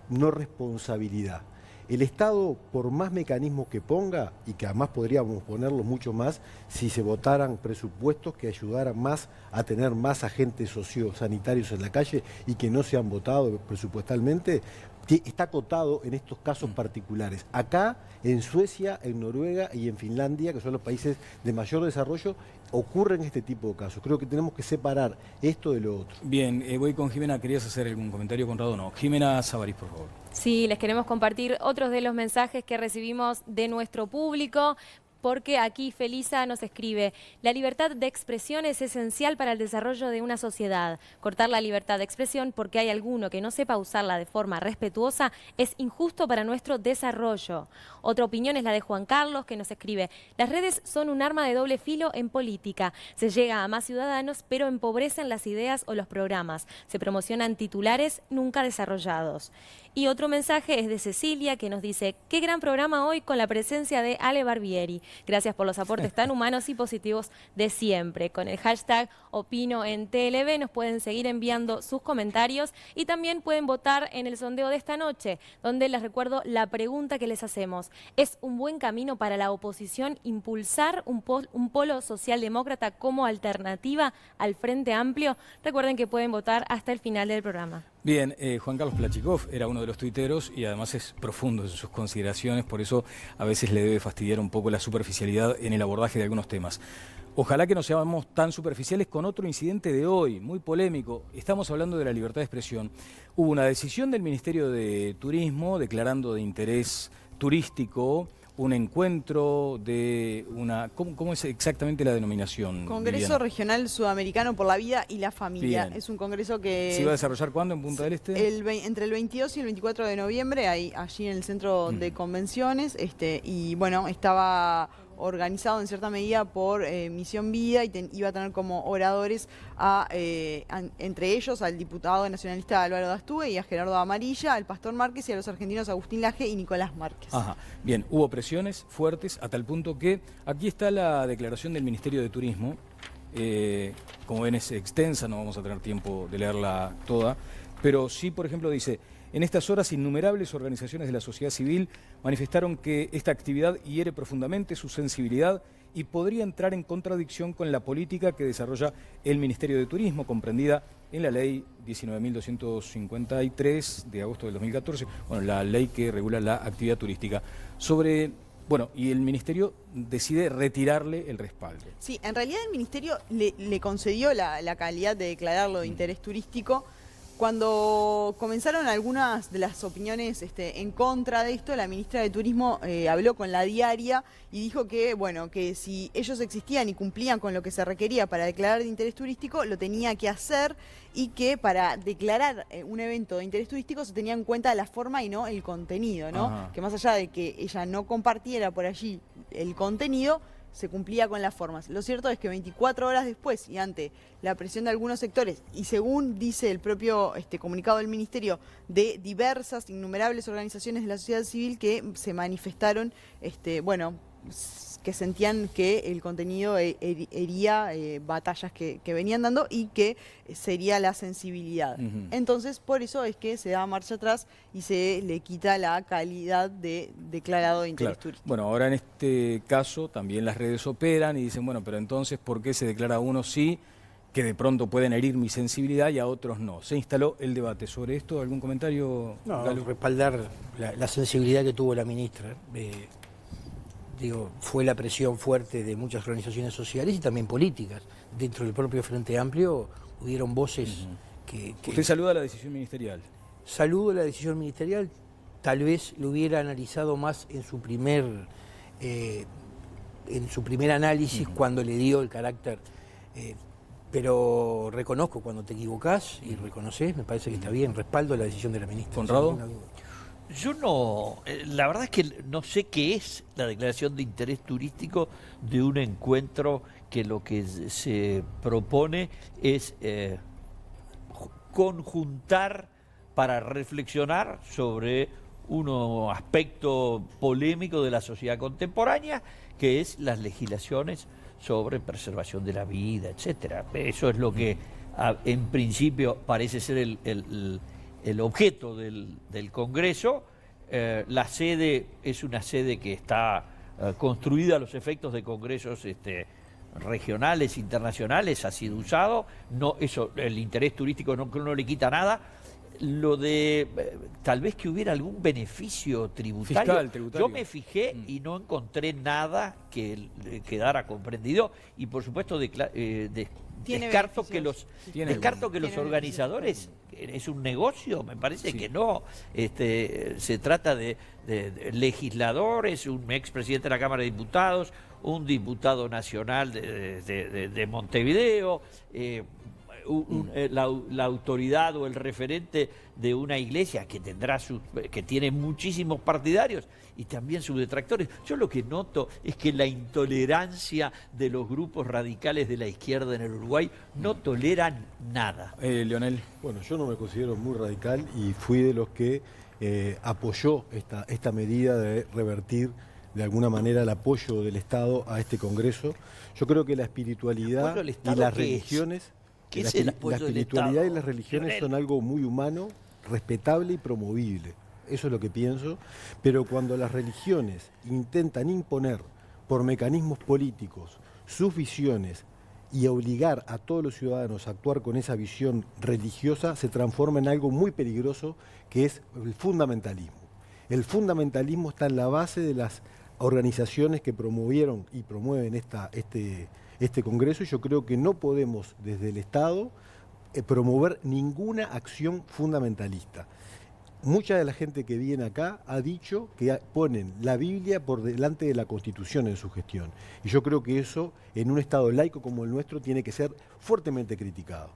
no responsabilidad. El Estado, por más mecanismos que ponga, y que además podríamos ponerlos mucho más, si se votaran presupuestos que ayudaran más a tener más agentes sociosanitarios en la calle y que no se han votado presupuestalmente, está acotado en estos casos particulares. Acá, en Suecia, en Noruega y en Finlandia, que son los países de mayor desarrollo, ocurren este tipo de casos. Creo que tenemos que separar esto de lo otro.
Bien, voy con Jimena. ¿Querías hacer algún comentario, Conrado? No. Jimena Sabarís, por favor.
Sí, les queremos compartir otros de los mensajes que recibimos de nuestro público, porque aquí Felisa nos escribe: la libertad de expresión es esencial para el desarrollo de una sociedad. Cortar la libertad de expresión porque hay alguno que no sepa usarla de forma respetuosa es injusto para nuestro desarrollo. Otra opinión es la de Juan Carlos, que nos escribe: las redes son un arma de doble filo en política. Se llega a más ciudadanos, pero empobrecen las ideas o los programas. Se promocionan titulares nunca desarrollados. Y otro mensaje es de Cecilia, que nos dice: qué gran programa hoy con la presencia de Ale Barbieri. Gracias por los aportes tan humanos y positivos de siempre. Con el hashtag Opino en TLB nos pueden seguir enviando sus comentarios y también pueden votar en el sondeo de esta noche, donde les recuerdo la pregunta que les hacemos: ¿es un buen camino para la oposición impulsar un polo socialdemócrata como alternativa al Frente Amplio? Recuerden que pueden votar hasta el final del programa.
Bien, Juan Carlos Plachikov era uno de los tuiteros y además es profundo en sus consideraciones, por eso a veces le debe fastidiar un poco la superficialidad en el abordaje de algunos temas. Ojalá que no seamos tan superficiales con otro incidente de hoy, muy polémico. Estamos hablando de la libertad de expresión. Hubo una decisión del Ministerio de Turismo declarando de interés turístico un encuentro de una... ¿Cómo es exactamente la denominación?
Congreso
Viviana?
Regional Sudamericano por la Vida y la Familia.
Bien.
Es un congreso que...
¿Se iba a desarrollar cuándo en Punta del Este?
Entre el 22 y el 24 de noviembre, allí en el centro de convenciones. Y bueno, estaba organizado en cierta medida por Misión Vida y iba a tener como oradores entre ellos al diputado nacionalista Álvaro Dastúe y a Gerardo Amarilla, al Pastor Márquez y a los argentinos Agustín Laje y Nicolás Márquez.
Ajá. Bien, hubo presiones fuertes a tal punto que aquí está la declaración del Ministerio de Turismo. Como ven, es extensa, no vamos a tener tiempo de leerla toda, pero sí, por ejemplo, dice: en estas horas innumerables organizaciones de la sociedad civil manifestaron que esta actividad hiere profundamente su sensibilidad y podría entrar en contradicción con la política que desarrolla el Ministerio de Turismo, comprendida en la Ley 19.253 de agosto del 2014, bueno, la ley que regula la actividad turística. Y el Ministerio decide retirarle el respaldo.
Sí, en realidad el Ministerio le concedió la calidad de declararlo de interés turístico Cuando comenzaron algunas de las opiniones en contra de esto, la ministra de Turismo habló con La Diaria y dijo que, bueno, que si ellos existían y cumplían con lo que se requería para declarar de interés turístico, lo tenía que hacer, y que para declarar un evento de interés turístico se tenía en cuenta la forma y no el contenido, ¿no?
Ajá.
Que más allá de que ella no compartiera por allí el contenido, se cumplía con las formas. Lo cierto es que 24 horas después, y ante la presión de algunos sectores, y según dice el propio comunicado del Ministerio, de diversas, innumerables organizaciones de la sociedad civil que se manifestaron, bueno, que sentían que el contenido hería batallas que venían dando y que sería la sensibilidad. Entonces, por eso es que se da marcha atrás y se le quita la calidad de declarado de interés turístico.
Bueno, ahora en este caso también las redes operan y dicen, bueno, pero entonces, ¿por qué se declara a unos sí, que de pronto pueden herir mi sensibilidad, y a otros no? Se instaló el debate sobre esto. ¿Algún comentario, Galo?
Respaldar la sensibilidad que tuvo la ministra. Fue la presión fuerte de muchas organizaciones sociales y también políticas. Dentro del propio Frente Amplio hubieron voces que...
¿Usted saluda la decisión ministerial?
Saludo la decisión ministerial, tal vez lo hubiera analizado más en su primer análisis, cuando le dio el carácter... pero reconozco cuando te equivocás y reconoces, me parece que está bien, respaldo la decisión de la ministra.
¿Conrado?
Yo no, la verdad es que no sé qué es la declaración de interés turístico de un encuentro que lo que se propone es conjuntar para reflexionar sobre un aspecto polémico de la sociedad contemporánea, que es las legislaciones sobre preservación de la vida, etcétera. Eso es lo que en principio parece ser el objeto del Congreso. La sede es una sede que está construida a los efectos de congresos regionales, internacionales, ha sido usado. No, eso, el interés turístico no le quita nada. Lo de tal vez que hubiera algún beneficio tributario.
Fiscal, tributario.
Yo me fijé y no encontré nada que quedara comprendido, y por supuesto descarto que los organizadores, es un negocio, me parece que no. Se trata de legisladores, un expresidente de la Cámara de Diputados, un diputado nacional de Montevideo, la autoridad o el referente de una iglesia que tiene muchísimos partidarios y también sus detractores. Yo lo que noto es que la intolerancia de los grupos radicales de la izquierda en el Uruguay no toleran nada.
Leonel.
Bueno, yo no me considero muy radical y fui de los que apoyó esta medida de revertir de alguna manera el apoyo del Estado a este Congreso. Yo creo que la espiritualidad y las religiones...
¿Qué es el apoyo del Estado?
La espiritualidad y las religiones son algo muy humano, respetable y promovible. Eso es lo que pienso. Pero cuando las religiones intentan imponer por mecanismos políticos sus visiones y obligar a todos los ciudadanos a actuar con esa visión religiosa, se transforma en algo muy peligroso, que es el fundamentalismo. El fundamentalismo está en la base de las organizaciones que promovieron y promueven este Congreso, y yo creo que no podemos desde el Estado promover ninguna acción fundamentalista. Mucha de la gente que viene acá ha dicho que ponen la Biblia por delante de la Constitución en su gestión, y yo creo que eso en un Estado laico como el nuestro tiene que ser fuertemente criticado.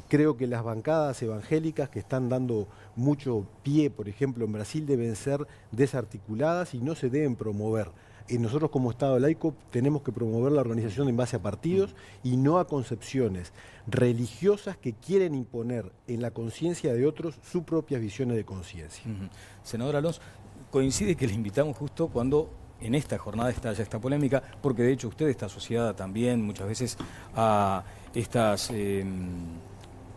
Creo que las bancadas evangélicas que están dando mucho pie, por ejemplo en Brasil, deben ser desarticuladas y no se deben promover. Nosotros como Estado laico tenemos que promover la organización en base a partidos y no a concepciones religiosas que quieren imponer en la conciencia de otros sus propias visiones de conciencia.
Senador Alonso, coincide que le invitamos justo cuando en esta jornada estalla esta polémica, porque de hecho usted está asociada también muchas veces a estas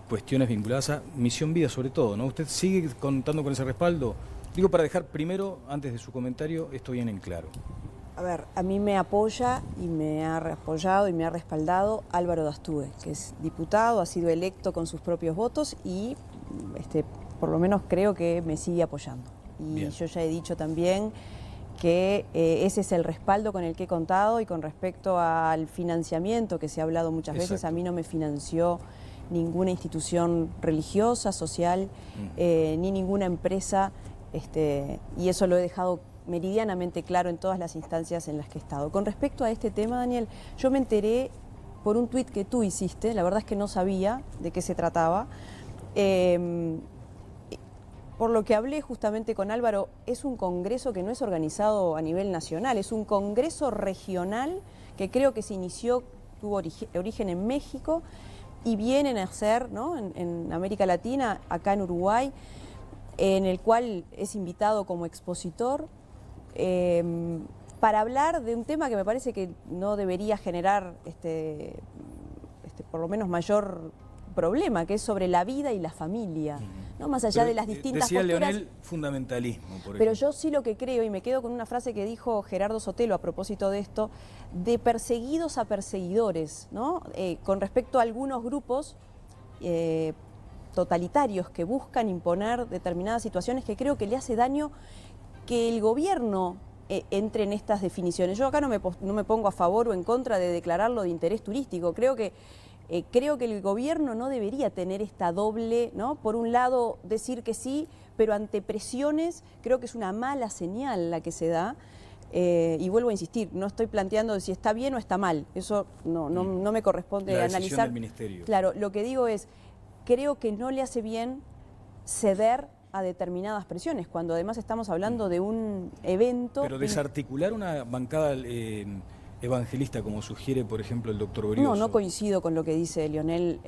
cuestiones vinculadas a Misión Vida sobre todo, ¿no? ¿Usted sigue contando con ese respaldo? Digo, para dejar primero, antes de su comentario, esto bien en claro.
A ver, a mí me apoya y me ha apoyado y me ha respaldado Álvaro Dastúe, que es diputado, ha sido electo con sus propios votos y por lo menos creo que me sigue apoyando. Y bien, yo ya he dicho también que ese es el respaldo con el que he contado, y con respecto al financiamiento que se ha hablado muchas veces, a mí no me financió ninguna institución religiosa, social, ni ninguna empresa, y eso lo he dejado meridianamente claro en todas las instancias en las que he estado. Con respecto a este tema, Daniel, yo me enteré por un tuit que tú hiciste, la verdad es que no sabía de qué se trataba. Por lo que hablé justamente con Álvaro, es un congreso que no es organizado a nivel nacional, es un congreso regional que creo que se inició, tuvo origen en México y vienen a ser, ¿no?, en América Latina, acá en Uruguay, en el cual es invitado como expositor para hablar de un tema que me parece que no debería generar por lo menos mayor problema, que es sobre la vida y la familia, ¿no? Más allá de las distintas
decía
posturas.
Leonel, fundamentalismo, por ejemplo.
Pero yo sí lo que creo, y me quedo con una frase que dijo Gerardo Sotelo a propósito de esto, de perseguidos a perseguidores, ¿no? Con respecto a algunos grupos totalitarios que buscan imponer determinadas situaciones que creo que le hace daño que el gobierno entre en estas definiciones. Yo acá no me pongo a favor o en contra de declararlo de interés turístico. Creo que el gobierno no debería tener esta doble, ¿no? Por un lado decir que sí, pero ante presiones creo que es una mala señal la que se da. Y vuelvo a insistir, no estoy planteando si está bien o está mal. Eso no me corresponde
la decisión
analizar.
del ministerio.
Claro, lo que digo es, creo que no le hace bien ceder a determinadas presiones, cuando además estamos hablando de un evento...
Pero desarticular una bancada evangelista, como sugiere, por ejemplo, el doctor Brioso.
No coincido con lo que dice Leonel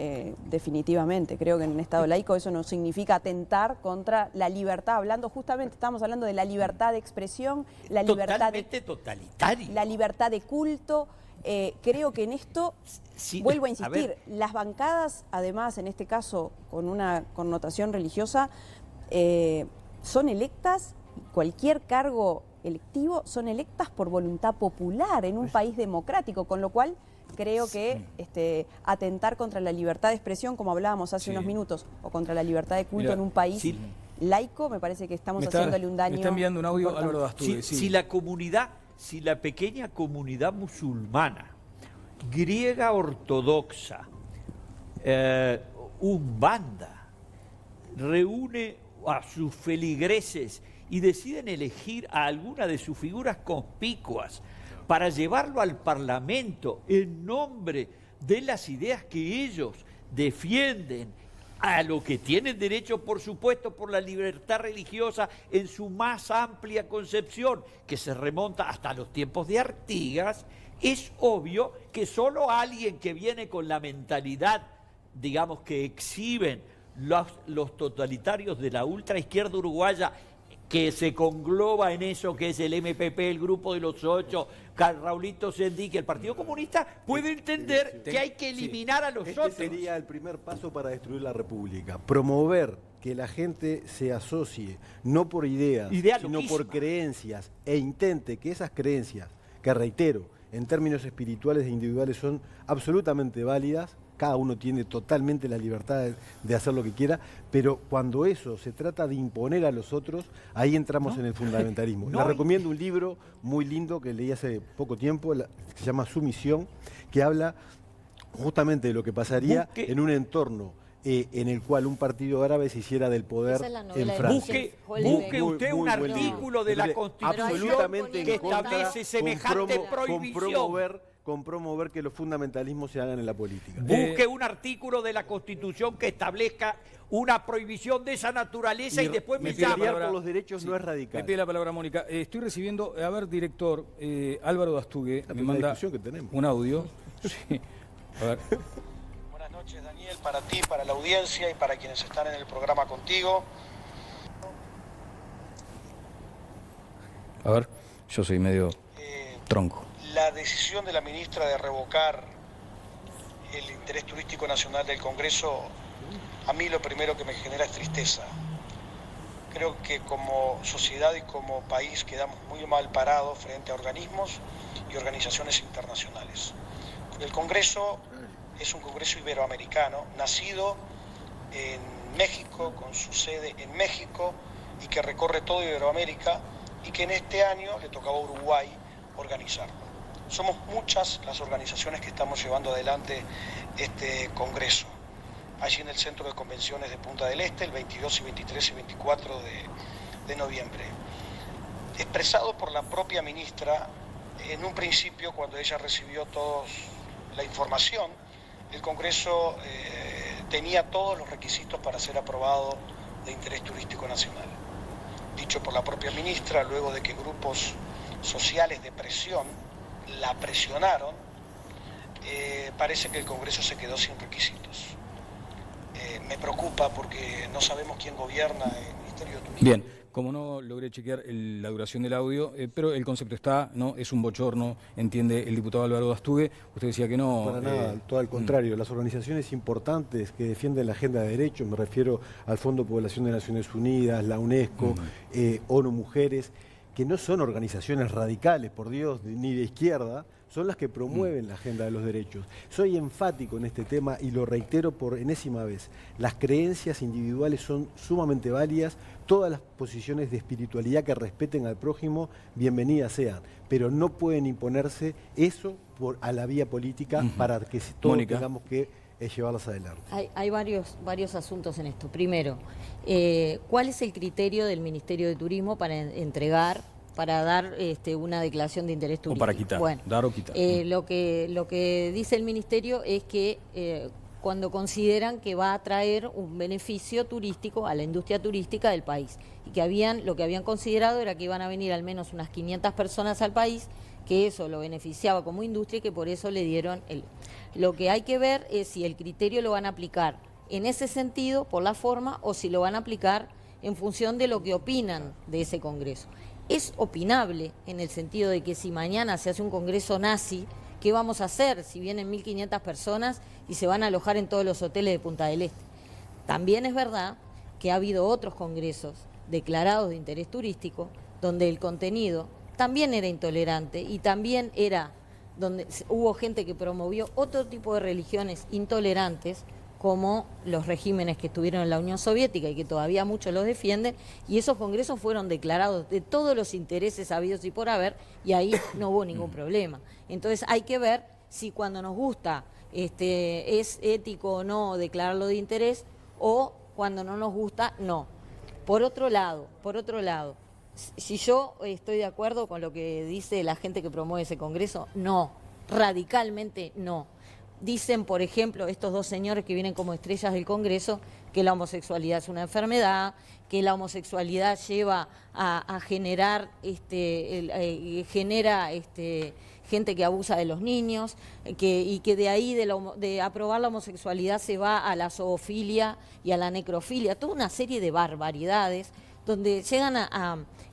definitivamente. Creo que en un Estado laico eso no significa atentar contra la libertad. Estamos hablando de la libertad de expresión, la libertad
totalmente totalitario.
La libertad de culto. Creo que en esto, vuelvo a insistir, las bancadas, además, en este caso, con una connotación religiosa, son electas, cualquier cargo electivo, son electas por voluntad popular en un país democrático, con lo cual creo que atentar contra la libertad de expresión, como hablábamos hace unos minutos, o contra la libertad de culto en un país laico, me parece que estamos haciéndole un daño.
Me está enviando un audio
importante.
Álvaro Dastugue.
Si la pequeña comunidad musulmana, griega ortodoxa, umbanda, reúne a sus feligreses y deciden elegir a alguna de sus figuras conspicuas para llevarlo al Parlamento en nombre de las ideas que ellos defienden, a lo que tienen derecho, por supuesto, por la libertad religiosa en su más amplia concepción, que se remonta hasta los tiempos de Artigas, es obvio que solo alguien que viene con la mentalidad, digamos, que exhiben los totalitarios de la ultraizquierda uruguaya, que se congloba en eso que es el MPP, el Grupo de los Ocho, Raulito Sendic, el Partido Comunista, puede entender que hay que eliminar a los otros.
Sería el primer paso para destruir la República. Promover que la gente se asocie, no por ideas, sino por creencias, e intente que esas creencias, que reitero, en términos espirituales e individuales son absolutamente válidas, cada uno tiene totalmente la libertad de hacer lo que quiera, pero cuando eso se trata de imponer a los otros, ahí entramos en el fundamentalismo. Les recomiendo un libro muy lindo que leí hace poco tiempo, que se llama Sumisión, que habla justamente de lo que pasaría en un entorno en el cual un partido árabe se hiciera del poder en Francia.
Busque usted un artículo de la Constitución que establece semejante prohibición.
Con promover que los fundamentalismos se hagan en la política.
Busque un artículo de la Constitución que establezca una prohibición de esa naturaleza y después me llama.
Pelear por los derechos no es radical.
Me pide la palabra Mónica. Estoy recibiendo, director, Álvaro Dastugue me manda un audio. Sí. A ver.
Buenas noches, Daniel, para ti, para la audiencia y para quienes están en el programa contigo.
A ver, yo soy medio tronco.
La decisión de la ministra de revocar el interés turístico nacional del Congreso, a mí lo primero que me genera es tristeza. Creo que como sociedad y como país quedamos muy mal parados frente a organismos y organizaciones internacionales. El Congreso es un Congreso iberoamericano, nacido en México, con su sede en México, y que recorre toda Iberoamérica, y que en este año le tocaba a Uruguay organizarlo. Somos muchas las organizaciones que estamos llevando adelante este Congreso. allí en el Centro de Convenciones de Punta del Este, el 22 y 23 y 24 de noviembre. Expresado por la propia ministra, en un principio, cuando ella recibió toda la información, el Congreso tenía todos los requisitos para ser aprobado de interés turístico nacional. Dicho por la propia ministra, luego de que grupos sociales de presión la presionaron, parece que el Congreso se quedó sin requisitos. Me preocupa porque no sabemos quién gobierna el Ministerio de Turismo.
Bien, como no logré chequear la duración del audio, pero el concepto está, ¿no? Es un bochorno, entiende el diputado Álvaro Dastugue. Usted decía que no.
Para nada, todo al contrario. Las organizaciones importantes que defienden la agenda de derechos, me refiero al Fondo de Población de Naciones Unidas, la UNESCO, ONU Mujeres, que no son organizaciones radicales, por Dios, ni de izquierda, son las que promueven la agenda de los derechos. Soy enfático en este tema y lo reitero por enésima vez. Las creencias individuales son sumamente válidas, todas las posiciones de espiritualidad que respeten al prójimo, bienvenidas sean, pero no pueden imponerse eso a la vía política para que todos tengamos que llevarlas adelante.
Hay varios asuntos en esto. Primero, ¿cuál es el criterio del Ministerio de Turismo para entregar, para dar una declaración de interés turístico?
O para quitar,
bueno,
dar o quitar.
Lo que dice el Ministerio es que cuando consideran que va a traer un beneficio turístico a la industria turística del país, y que lo que habían considerado era que iban a venir al menos unas 500 personas al país, que eso lo beneficiaba como industria y que por eso le dieron Lo que hay que ver es si el criterio lo van a aplicar en ese sentido, por la forma, o si lo van a aplicar en función de lo que opinan de ese Congreso. Es opinable en el sentido de que si mañana se hace un Congreso nazi, ¿qué vamos a hacer si vienen 1.500 personas y se van a alojar en todos los hoteles de Punta del Este? También es verdad que ha habido otros congresos declarados de interés turístico donde el contenido también era intolerante y también era donde hubo gente que promovió otro tipo de religiones intolerantes, como los regímenes que estuvieron en la Unión Soviética y que todavía muchos los defienden, y esos congresos fueron declarados de todos los intereses habidos y por haber, y ahí no hubo ningún problema. Entonces hay que ver si cuando nos gusta es ético o no declararlo de interés, o cuando no nos gusta, no. Por otro lado, si yo estoy de acuerdo con lo que dice la gente que promueve ese congreso, no, radicalmente no. Dicen, por ejemplo, estos dos señores que vienen como estrellas del Congreso, que la homosexualidad es una enfermedad, que la homosexualidad lleva a generar, gente que abusa de los niños, y que de ahí, de aprobar la homosexualidad, se va a la zoofilia y a la necrofilia, toda una serie de barbaridades, donde llegan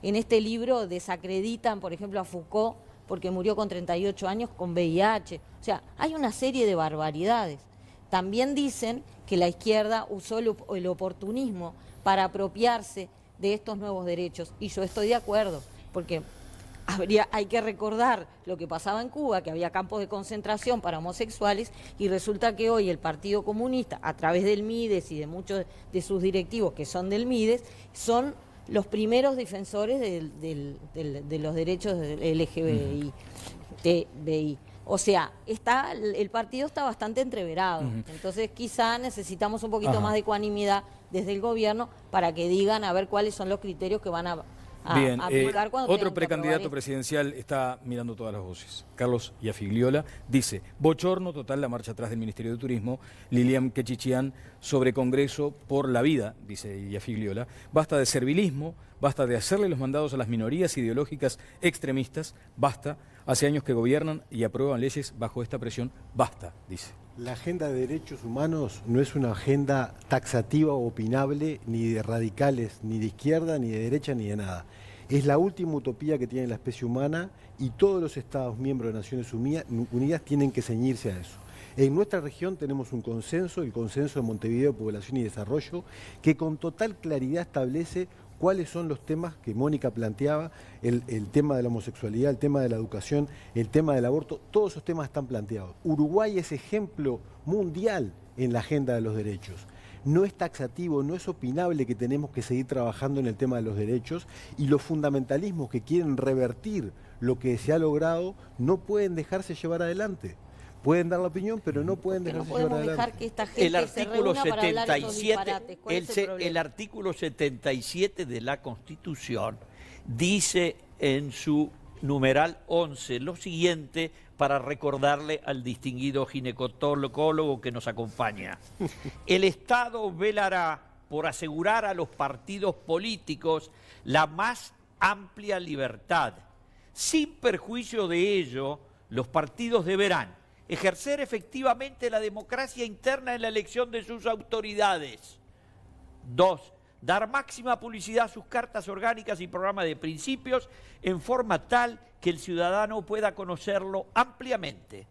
en este libro desacreditan, por ejemplo, a Foucault, porque murió con 38 años con VIH. O sea, hay una serie de barbaridades. También dicen que la izquierda usó el oportunismo para apropiarse de estos nuevos derechos. Y yo estoy de acuerdo, porque hay que recordar lo que pasaba en Cuba, que había campos de concentración para homosexuales, y resulta que hoy el Partido Comunista, a través del MIDES y de muchos de sus directivos que son del MIDES, son los primeros defensores de los derechos del LGBTI. O sea, el partido está bastante entreverado. Entonces quizá necesitamos un poquito más de ecuanimidad desde el gobierno para que digan a ver cuáles son los criterios que van a aplicar cuando
otro precandidato presidencial está mirando todas las voces. Carlos Iafigliola dice: bochorno total la marcha atrás del Ministerio de Turismo. Lilian Quechichian sobre Congreso por la vida, dice Iafigliola. Basta de servilismo, basta de hacerle los mandados a las minorías ideológicas extremistas, basta. Hace años que gobiernan y aprueban leyes bajo esta presión, basta, dice.
La agenda de derechos humanos no es una agenda taxativa o opinable, ni de radicales, ni de izquierda, ni de derecha, ni de nada. Es la última utopía que tiene la especie humana y todos los Estados miembros de Naciones Unidas tienen que ceñirse a eso. En nuestra región tenemos un consenso, el consenso de Montevideo, Población y Desarrollo, que con total claridad establece cuáles son los temas que Mónica planteaba, el tema de la homosexualidad, el tema de la educación, el tema del aborto, todos esos temas están planteados. Uruguay es ejemplo mundial en la agenda de los derechos. No es taxativo, no es opinable que tenemos que seguir trabajando en el tema de los derechos, y los fundamentalismos que quieren revertir lo que se ha logrado no pueden dejarse llevar adelante. Pueden dar la opinión, pero no pueden
Que no
dejarse llevar
podemos
adelante.
dejar que esta gente
El artículo
se reúna para hablar estos
77,
disparates. ¿Cuál es el problema?
el artículo 77 de la Constitución dice en su numeral 11 lo siguiente, para recordarle al distinguido ginecólogo que nos acompaña. El Estado velará por asegurar a los partidos políticos la más amplia libertad. Sin perjuicio de ello, los partidos deberán ejercer efectivamente la democracia interna en la elección de sus autoridades. 2. Dar máxima publicidad a sus cartas orgánicas y programas de principios en forma tal que el ciudadano pueda conocerlo ampliamente.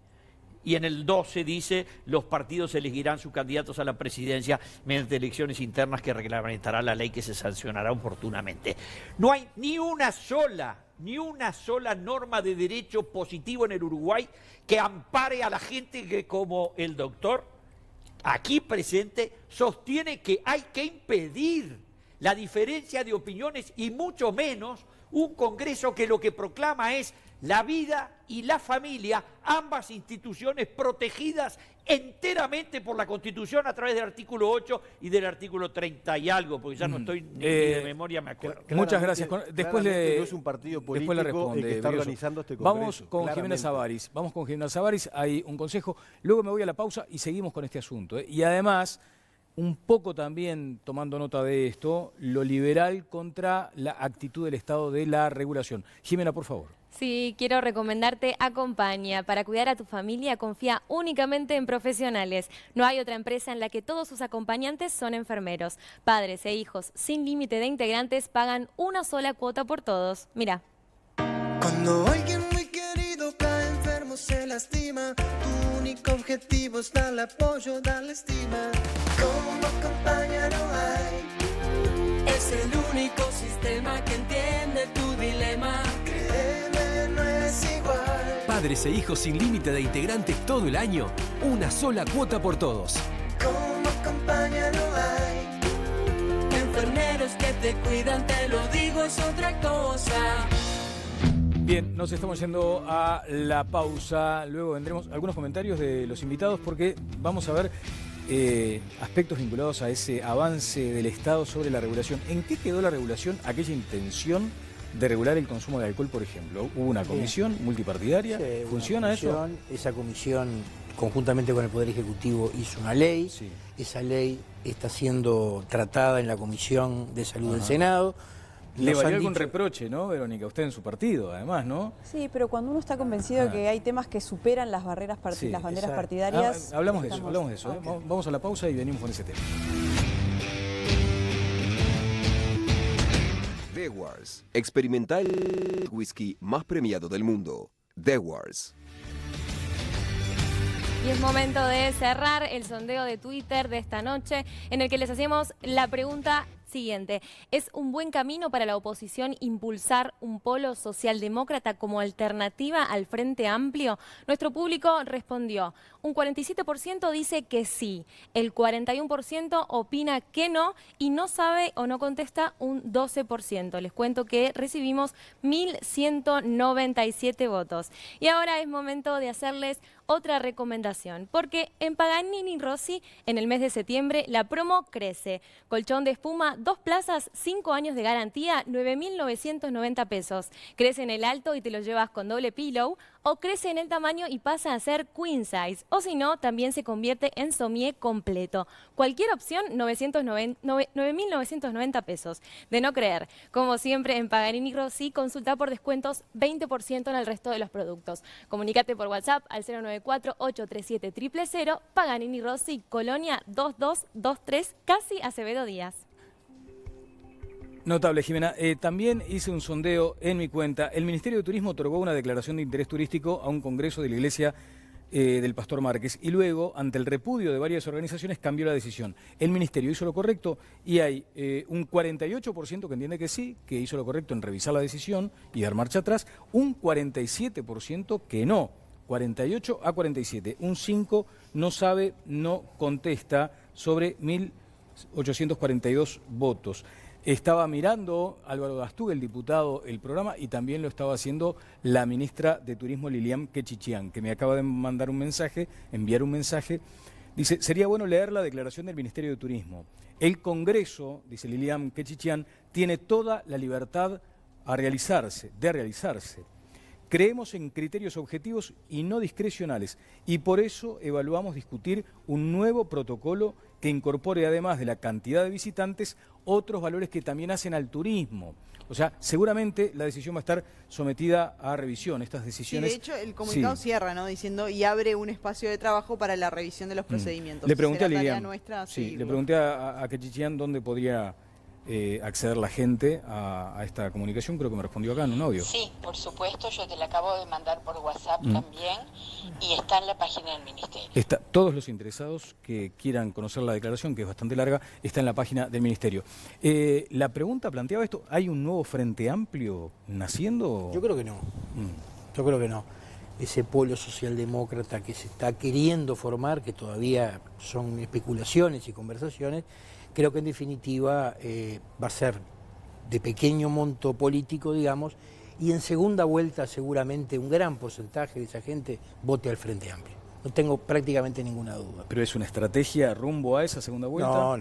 Y en el 12 dice, los partidos elegirán sus candidatos a la presidencia mediante elecciones internas que reglamentará la ley que se sancionará oportunamente. No hay ni una sola norma de derecho positivo en el Uruguay que ampare a la gente que, como el doctor aquí presente, sostiene que hay que impedir la diferencia de opiniones y mucho menos un Congreso que lo que proclama es la vida y la familia, ambas instituciones protegidas enteramente por la Constitución a través del artículo 8 y del artículo 30 y algo, porque ya no estoy ni de memoria, me acuerdo.
Muchas gracias. Después
no es un partido político
le responde,
el que está
Belloso.
organizando este Congreso.
Vamos con Jimena Savaris. Hay un consejo. Luego me voy a la pausa y seguimos con este asunto. Y además, un poco también tomando nota de esto, lo liberal contra la actitud del Estado de la regulación. Jimena, por favor.
Sí, quiero recomendarte Acompaña. Para cuidar a tu familia, confía únicamente en profesionales. No hay otra empresa en la que todos sus acompañantes son enfermeros. Padres e hijos sin límite de integrantes pagan una sola cuota por todos. Mira.
Cuando alguien muy querido cae enfermo, se lastima, tu único objetivo es darle apoyo, darle estima. Como Acompaña no hay, es el único sistema que entiende tu dilema. Créeme, no es igual.
Padres e hijos sin límite de integrantes todo el año, una sola cuota por todos.
Como Acompaña no hay, enfermeros que te cuidan, te lo digo, es otra cosa.
Bien, nos estamos yendo a la pausa. Luego vendremos algunos comentarios de los invitados porque vamos a ver aspectos vinculados a ese avance del Estado sobre la regulación. ¿En qué quedó la regulación, aquella intención de regular el consumo de alcohol, por ejemplo? ¿Hubo una comisión multipartidaria?
Sí,
¿Funciona eso?
Esa comisión, conjuntamente con el Poder Ejecutivo, hizo una ley.
Sí.
Esa ley está siendo tratada en la Comisión de Salud del Senado.
Le
Nos
valió
han
algún
dicho-
reproche, ¿no, Verónica? Usted en su partido, además, ¿no?
Sí, pero cuando uno está convencido de que hay temas que superan las barreras
Sí,
las banderas
exacto.
partidarias.
Hablamos de eso,
estamos-
hablamos de eso.
Ok.
Vamos a la pausa y venimos con ese tema.
Dewar's, experimental whisky más premiado del mundo. Dewar's.
Y es momento de cerrar el sondeo de Twitter de esta noche, en el que les hacemos la pregunta siguiente. ¿Es un buen camino para la oposición impulsar un polo socialdemócrata como alternativa al Frente Amplio? Nuestro público respondió. Un 47% dice que sí, el 41% opina que no y no sabe o no contesta un 12%. Les cuento que recibimos 1.197 votos. Y ahora es momento de hacerles otra recomendación, porque en Paganini Rossi, en el mes de septiembre, la promo crece. Colchón de espuma, 2 plazas, 5 años de garantía, 9.990 pesos. Crece en el alto y te lo llevas con doble pillow, o crece en el tamaño y pasa a ser queen size, o si no, también se convierte en somier completo. Cualquier opción, 9.990 pesos. De no creer. Como siempre, en Paganini Rossi, consulta por descuentos 20% en el resto de los productos. Comunícate por WhatsApp al 094-837-000, Paganini Rossi, Colonia 2223, casi Acevedo Díaz.
Notable, Jimena. También hice un sondeo en mi cuenta. El Ministerio de Turismo otorgó una declaración de interés turístico a un congreso de la iglesia del Pastor Márquez y luego, ante el repudio de varias organizaciones, cambió la decisión. El Ministerio hizo lo correcto y hay un 48% que entiende que sí, que hizo lo correcto en revisar la decisión y dar marcha atrás, un 47% que no. 48 a 47. Un 5 no sabe, no contesta sobre 1.842 votos. Estaba mirando Álvaro Gastú, el diputado, el programa, y también lo estaba haciendo la ministra de Turismo, Lilian Quechichian, que me acaba de mandar un mensaje, enviar un mensaje. Dice, sería bueno leer la declaración del Ministerio de Turismo. El Congreso, dice Lilian Quechichian, tiene toda la libertad de realizarse. Creemos en criterios objetivos y no discrecionales, y por eso evaluamos discutir un nuevo protocolo que incorpore, además de la cantidad de visitantes, otros valores que también hacen al turismo. O sea, seguramente la decisión va a estar sometida a revisión, estas decisiones.
Sí, de hecho, el comunicado cierra, ¿no? Diciendo, y abre un espacio de trabajo para la revisión de los procedimientos.
Le pregunté a
Será tarea
Lilian,
nuestra,
le pregunté a Quechichian dónde podría acceder la gente a esta comunicación. Creo que me respondió acá en un audio.
Sí, por supuesto, yo te la acabo de mandar por WhatsApp también, y está en la página del Ministerio.
Todos los interesados que quieran conocer la declaración, que es bastante larga, está en la página del Ministerio. La pregunta planteaba esto, ¿hay un nuevo Frente Amplio naciendo?
Yo creo que no. Yo creo que no. Ese polo socialdemócrata que se está queriendo formar, que todavía son especulaciones y conversaciones, creo que en definitiva va a ser de pequeño monto político, digamos, y en segunda vuelta seguramente un gran porcentaje de esa gente vote al Frente Amplio. No tengo prácticamente ninguna duda.
¿Pero es una estrategia rumbo a esa segunda vuelta?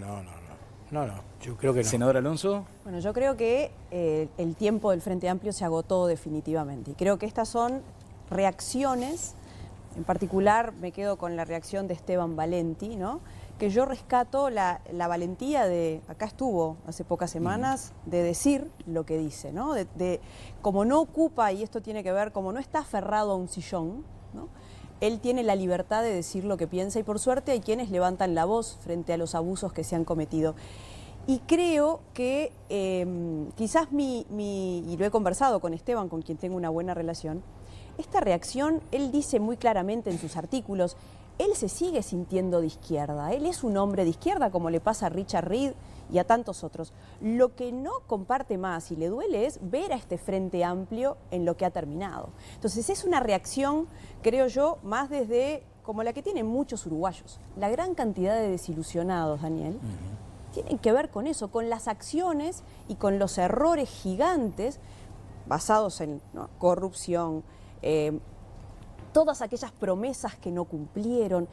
No, yo creo que no.
Senador Alonso.
Bueno, yo creo que el tiempo del Frente Amplio se agotó definitivamente, y creo que estas son reacciones, en particular me quedo con la reacción de Esteban Valenti, ¿no? Que yo rescato la valentía de, acá estuvo hace pocas semanas, de decir lo que dice, ¿no? Como no ocupa, y esto tiene que ver, como no está aferrado a un sillón, ¿no? Él tiene la libertad de decir lo que piensa, y por suerte hay quienes levantan la voz frente a los abusos que se han cometido. Y creo que quizás y lo he conversado con Esteban, con quien tengo una buena relación, esta reacción, él dice muy claramente en sus artículos, él se sigue sintiendo de izquierda, él es un hombre de izquierda, como le pasa a Richard Reed y a tantos otros. Lo que no comparte más y le duele es ver a este Frente Amplio en lo que ha terminado. Entonces es una reacción, creo yo, más desde como la que tienen muchos uruguayos. La gran cantidad de desilusionados, Daniel, tienen que ver con eso, con las acciones y con los errores gigantes basados en corrupción, todas aquellas promesas que no cumplieron.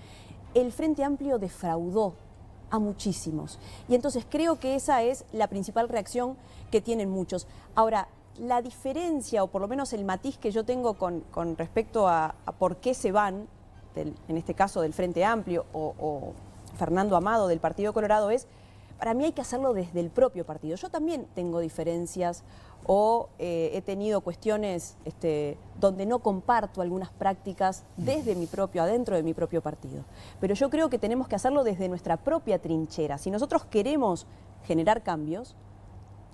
El Frente Amplio defraudó a muchísimos. Y entonces creo que esa es la principal reacción que tienen muchos. Ahora, la diferencia, o por lo menos el matiz que yo tengo con respecto a por qué se van, en este caso del Frente Amplio o Fernando Amado del Partido Colorado, es, para mí hay que hacerlo desde el propio partido. Yo también tengo diferencias o he tenido cuestiones donde no comparto algunas prácticas desde mi propio, adentro de mi propio partido. Pero yo creo que tenemos que hacerlo desde nuestra propia trinchera. Si nosotros queremos generar cambios,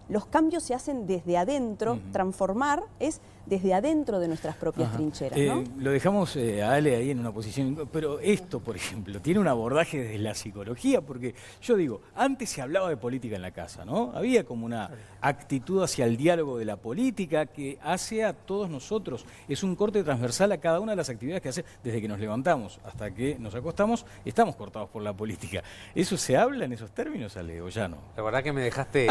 los cambios se hacen desde adentro, transformar es desde adentro de nuestras propias trincheras, ¿no?
Lo dejamos a Ale ahí en una posición, pero esto, por ejemplo, tiene un abordaje desde la psicología, porque yo digo, antes se hablaba de política en la casa, ¿no? Había como una actitud hacia el diálogo de la política que hace a todos nosotros. Es un corte transversal a cada una de las actividades que hace desde que nos levantamos hasta que nos acostamos, estamos cortados por la política. ¿Eso se habla en esos términos, Ale, o ya no?
La verdad que me dejaste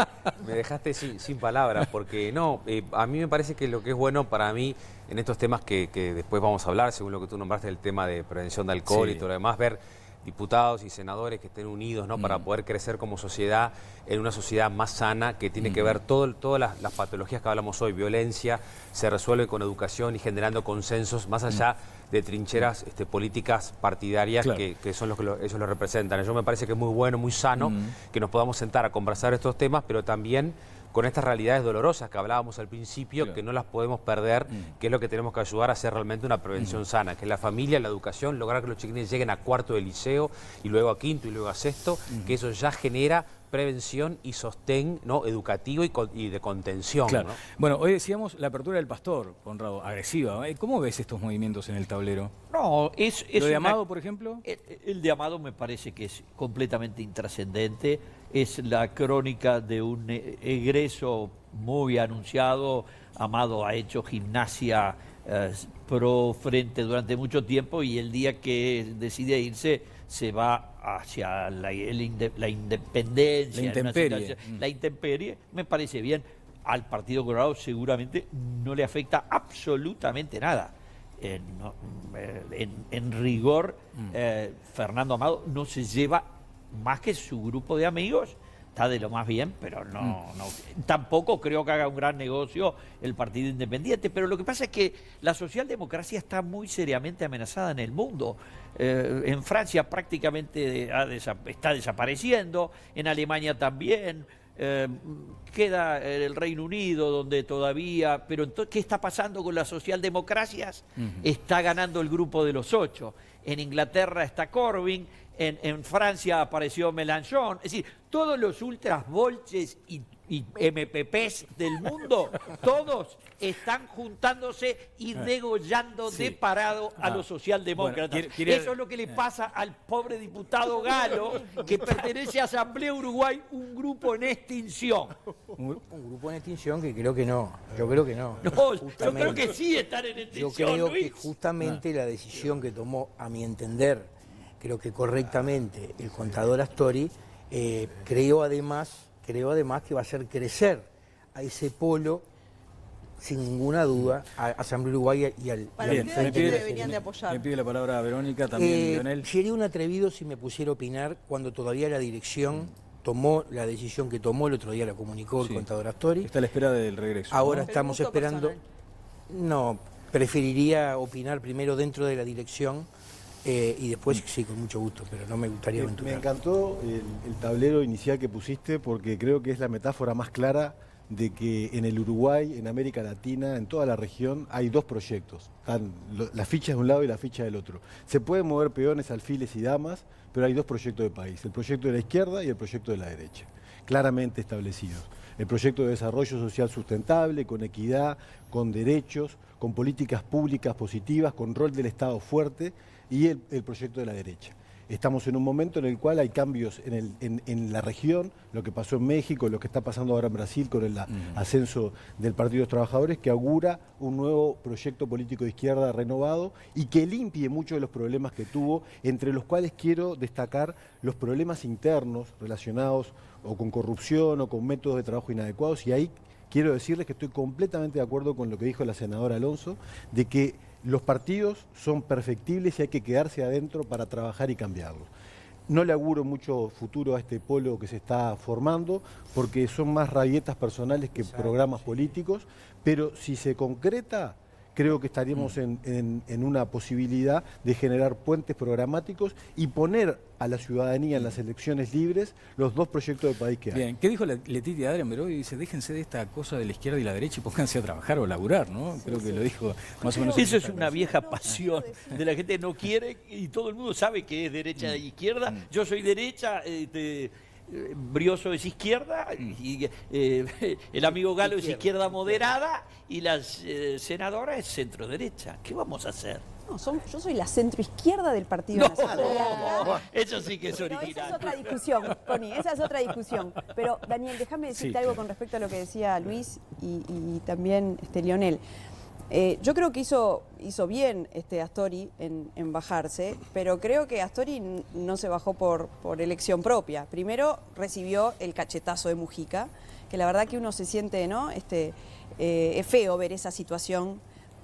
sin palabras, porque no, a mí me parece que lo que es bueno para mí en estos temas que después vamos a hablar, según lo que tú nombraste, el tema de prevención de alcohol y todo lo demás, ver diputados y senadores que estén unidos, ¿no? Para poder crecer como sociedad, en una sociedad más sana, que tiene que ver todas las patologías que hablamos hoy, violencia, se resuelve con educación y generando consensos, más allá de trincheras políticas partidarias, claro, que son los que ellos lo representan. Yo me parece que es muy bueno, muy sano que nos podamos sentar a conversar estos temas, pero también con estas realidades dolorosas que hablábamos al principio, claro, que no las podemos perder, que es lo que tenemos que ayudar a hacer realmente una prevención sana, que es la familia, la educación, lograr que los chiquilines lleguen a cuarto de liceo y luego a quinto y luego a sexto, que eso ya genera prevención y sostén, ¿no?, educativo y de contención.
Claro.
¿No?
Bueno, hoy decíamos la apertura del Pastor, Conrado, agresiva. ¿Cómo ves estos movimientos en el tablero?
No, es
¿Lo de Amado, por ejemplo?
El de Amado me parece que es completamente intrascendente. Es la crónica de un egreso muy anunciado. Amado ha hecho gimnasia pro frente durante mucho tiempo y el día que decide irse se va hacia la independencia, la intemperie. Me parece bien. Al Partido Colorado seguramente no le afecta absolutamente nada. En rigor, Fernando Amado no se lleva más que su grupo de amigos. Está de lo más bien, pero tampoco creo que haga un gran negocio el Partido Independiente. Pero lo que pasa es que la socialdemocracia está muy seriamente amenazada en el mundo. En Francia prácticamente está desapareciendo, en Alemania también. Queda el Reino Unido donde todavía... Pero entonces, ¿qué está pasando con las socialdemocracias? Está ganando el grupo de los 8. En Inglaterra está Corbyn, en Francia apareció Mélenchon. Es decir, todos los ultrasvolches y MPPs del mundo, todos están juntándose y degollando de parado a los socialdemócratas.
Bueno,
eso es lo que le pasa al pobre diputado Galo, que pertenece a Asamblea Uruguay, un grupo en extinción.
Un grupo en extinción que creo que no. Yo creo que no.
No, yo creo que sí están en extinción,
Yo creo
Luis.
que justamente la decisión que tomó, a mi entender, creo que correctamente, el contador Astori, creo además que va a hacer crecer a ese polo, sin ninguna duda, a Asamblea Uruguaya y al
Frente deberían de apoyar.
Me pide la palabra Verónica, también Lionel.
Sería un atrevido si me pusiera a opinar cuando todavía la dirección tomó la decisión que tomó, el otro día la comunicó el contador Astori.
Está a la espera del regreso.
Ahora
¿no?
estamos esperando... No, preferiría opinar primero dentro de la dirección y después sí, con mucho gusto, pero no me gustaría aventurar.
Me encantó el tablero inicial que pusiste porque creo que es la metáfora más clara de que en el Uruguay, en América Latina, en toda la región, hay dos proyectos. Están las fichas de un lado y las fichas del otro. Se pueden mover peones, alfiles y damas, pero hay dos proyectos de país, el proyecto de la izquierda y el proyecto de la derecha, claramente establecidos. El proyecto de desarrollo social sustentable, con equidad, con derechos, con políticas públicas positivas, con rol del Estado fuerte, y el proyecto de la derecha. Estamos en un momento en el cual hay cambios en la región, lo que pasó en México, lo que está pasando ahora en Brasil con el ascenso del Partido de los Trabajadores, que augura un nuevo proyecto político de izquierda renovado y que limpie muchos de los problemas que tuvo, entre los cuales quiero destacar los problemas internos relacionados o con corrupción o con métodos de trabajo inadecuados, y ahí quiero decirles que estoy completamente de acuerdo con lo que dijo la senadora Alonso, de que los partidos son perfectibles y hay que quedarse adentro para trabajar y cambiarlos. No le auguro mucho futuro a este polo que se está formando, porque son más rabietas personales que programas políticos, pero si se concreta, creo que estaríamos en una posibilidad de generar puentes programáticos y poner a la ciudadanía en las elecciones libres los dos proyectos de país que hay.
Bien, ¿qué dijo Letitia Adrián Beroy? Dice, déjense de esta cosa de la izquierda y la derecha y pónganse a trabajar o a laburar, ¿no? Creo que lo dijo más o menos.
Eso es una vieja pasión de la gente, no quiere y todo el mundo sabe que es derecha e izquierda. Yo soy derecha, Brioso es izquierda, y el amigo Galo es izquierda moderada y la senadora es centro derecha. ¿Qué vamos a hacer?
No, yo soy la centroizquierda del Partido Nacional.
Eso sí que es original.
Esa es otra discusión, Connie, esa es otra discusión. Pero, Daniel, déjame decirte algo con respecto a lo que decía Luis y también Lionel. Yo creo que hizo bien Astori en bajarse, pero creo que Astori no se bajó por elección propia. Primero recibió el cachetazo de Mujica, que la verdad que uno se siente, ¿no? Es feo ver esa situación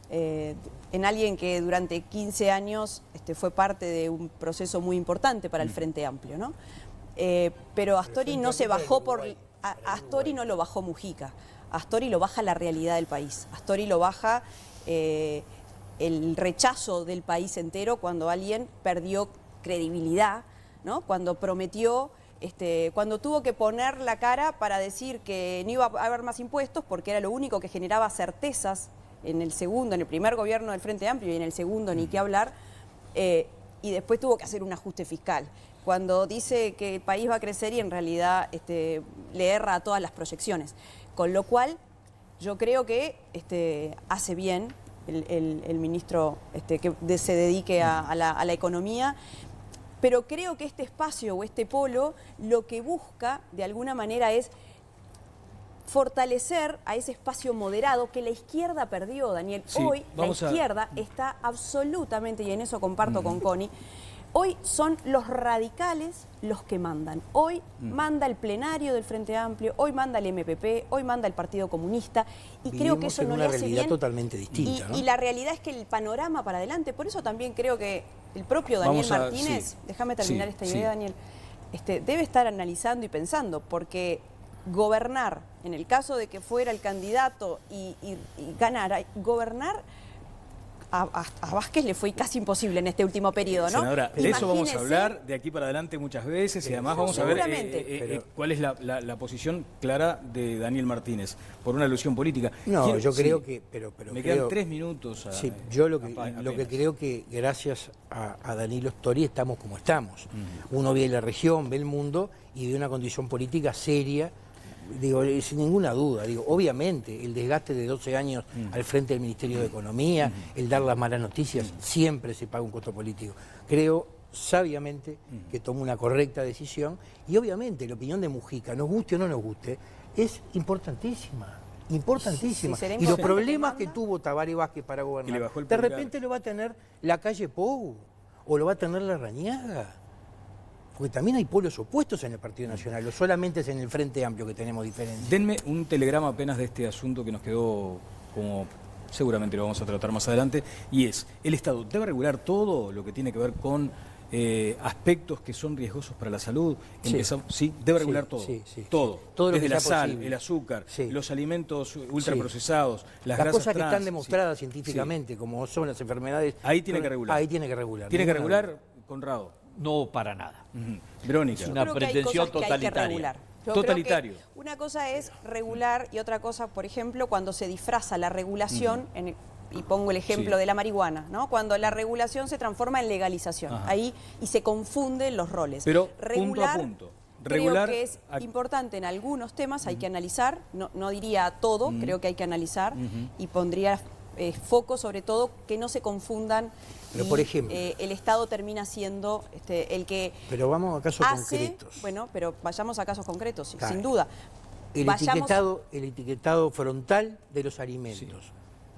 en alguien que durante 15 años fue parte de un proceso muy importante para el Frente Amplio, ¿no? Pero Astori no se bajó Astori no lo bajó Mujica. Astori lo baja la realidad del país. Astori lo baja el rechazo del país entero cuando alguien perdió credibilidad, ¿no? Cuando prometió, cuando tuvo que poner la cara para decir que no iba a haber más impuestos porque era lo único que generaba certezas en el primer gobierno del Frente Amplio y en el segundo ni qué hablar, y después tuvo que hacer un ajuste fiscal. Cuando dice que el país va a crecer y en realidad le erra a todas las proyecciones. Con lo cual, yo creo que hace bien el ministro que se dedique a la economía, pero creo que este espacio o este polo lo que busca de alguna manera es fortalecer a ese espacio moderado que la izquierda perdió, Daniel.
Sí,
hoy la
vamos a-
izquierda está absolutamente, y en eso comparto con Connie, hoy son los radicales los que mandan. Hoy manda el plenario del Frente Amplio, hoy manda el MPP, hoy manda el Partido Comunista, y creo que
Vivimos
eso
en
no
una
le hace
realidad
bien.
totalmente distinta, ¿no?
Y la realidad es que el panorama para adelante, por eso también creo que el propio Daniel
Vamos a-
Martínez,
sí.
déjame terminar
Sí,
esta
sí.
idea, Daniel, debe estar analizando y pensando, porque gobernar, en el caso de que fuera el candidato y ganara, gobernar a Vázquez le fue casi imposible en este último periodo, ¿no?
Senadora, de eso vamos a
Imagínese-
hablar de aquí para adelante muchas veces y además vamos a ver
Seguramente.
cuál es la posición clara de Daniel Martínez por una alusión política.
No, yo creo
sí,
que... Pero
me
creo-
quedan 3 minutos.
Sí, yo lo que
apenas.
creo que gracias a Danilo Stori estamos como estamos. Uno ve la región, ve el mundo y ve una condición política seria. Digo, sin ninguna duda, digo, obviamente el desgaste de 12 años al frente del Ministerio de Economía, el dar las malas noticias, siempre se paga un costo político. Creo sabiamente que tomó una correcta decisión y obviamente la opinión de Mujica, nos guste o no nos guste, es importantísima. Importantísima.
Sí, será
y los
importante
problemas
que
que
manda.
tuvo Tabaré Vázquez para
Y le
gobernar,
bajó el
de
pulgar.
repente lo va a tener la calle Pou o lo va a tener la Rañaga. Porque también hay polos opuestos en el Partido Nacional, no solamente es en el Frente Amplio que tenemos diferencias.
Denme un telegrama apenas de este asunto que nos quedó como seguramente lo vamos a tratar más adelante, y es, ¿el Estado debe regular todo lo que tiene que ver con aspectos que son riesgosos para la salud?
Sí.
Sí, debe regular
Sí,
todo.
sí, sí.
Todo.
Todo lo
desde
que
la
sea
sal,
posible.
el azúcar,
Sí.
los alimentos ultraprocesados, las grasas
cosas que
trans,
están demostradas
sí.
científicamente, como son las enfermedades...
Ahí tiene que regular.
Ahí tiene que regular.
¿Tiene que
ninguna
regular, Conrado?
No, para nada.
Verónica.
Es una
Yo creo que hay
pretensión
cosas que hay que
totalitaria.
regular. Yo
Totalitario.
creo que una cosa es regular y otra cosa, por ejemplo, cuando se disfraza la regulación, y pongo el ejemplo
Sí.
de la marihuana, ¿no? Cuando la regulación se transforma en legalización.
Ajá.
Ahí y se confunden los roles.
Pero
regular,
punto a punto. Regular
creo que es importante en algunos temas, hay que analizar, no diría todo, creo que hay que analizar, y pondría foco sobre todo que no se confundan.
Pero,
y,
por ejemplo.
el Estado termina siendo el que
Pero vamos a casos
hace,
concretos.
bueno, pero vayamos a casos concretos,
Claro.
sin duda.
El etiquetado frontal de los alimentos.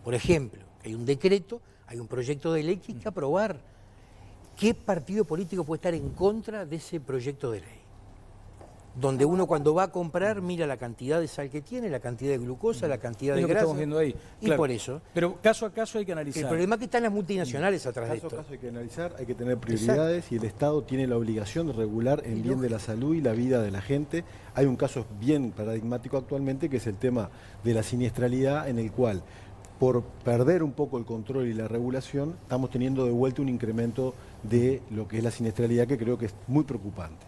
Por ejemplo, hay un decreto, hay un proyecto de ley que hay que aprobar. ¿Qué partido político puede estar en contra de ese proyecto de ley? Donde uno cuando va a comprar mira la cantidad de sal que tiene, la cantidad de glucosa, la cantidad
Es
de
lo que
grasa.
estamos viendo ahí.
Y
Claro.
por eso,
Pero caso a caso hay que analizar.
el problema es que están las multinacionales atrás de
Caso a
esto.
caso hay que analizar, hay que tener prioridades y el Estado tiene la obligación de regular en bien de la salud y la vida de la gente. Hay un caso bien paradigmático actualmente que es el tema de la siniestralidad, en el cual por perder un poco el control y la regulación estamos teniendo de vuelta un incremento de lo que es la siniestralidad, que creo que es muy preocupante.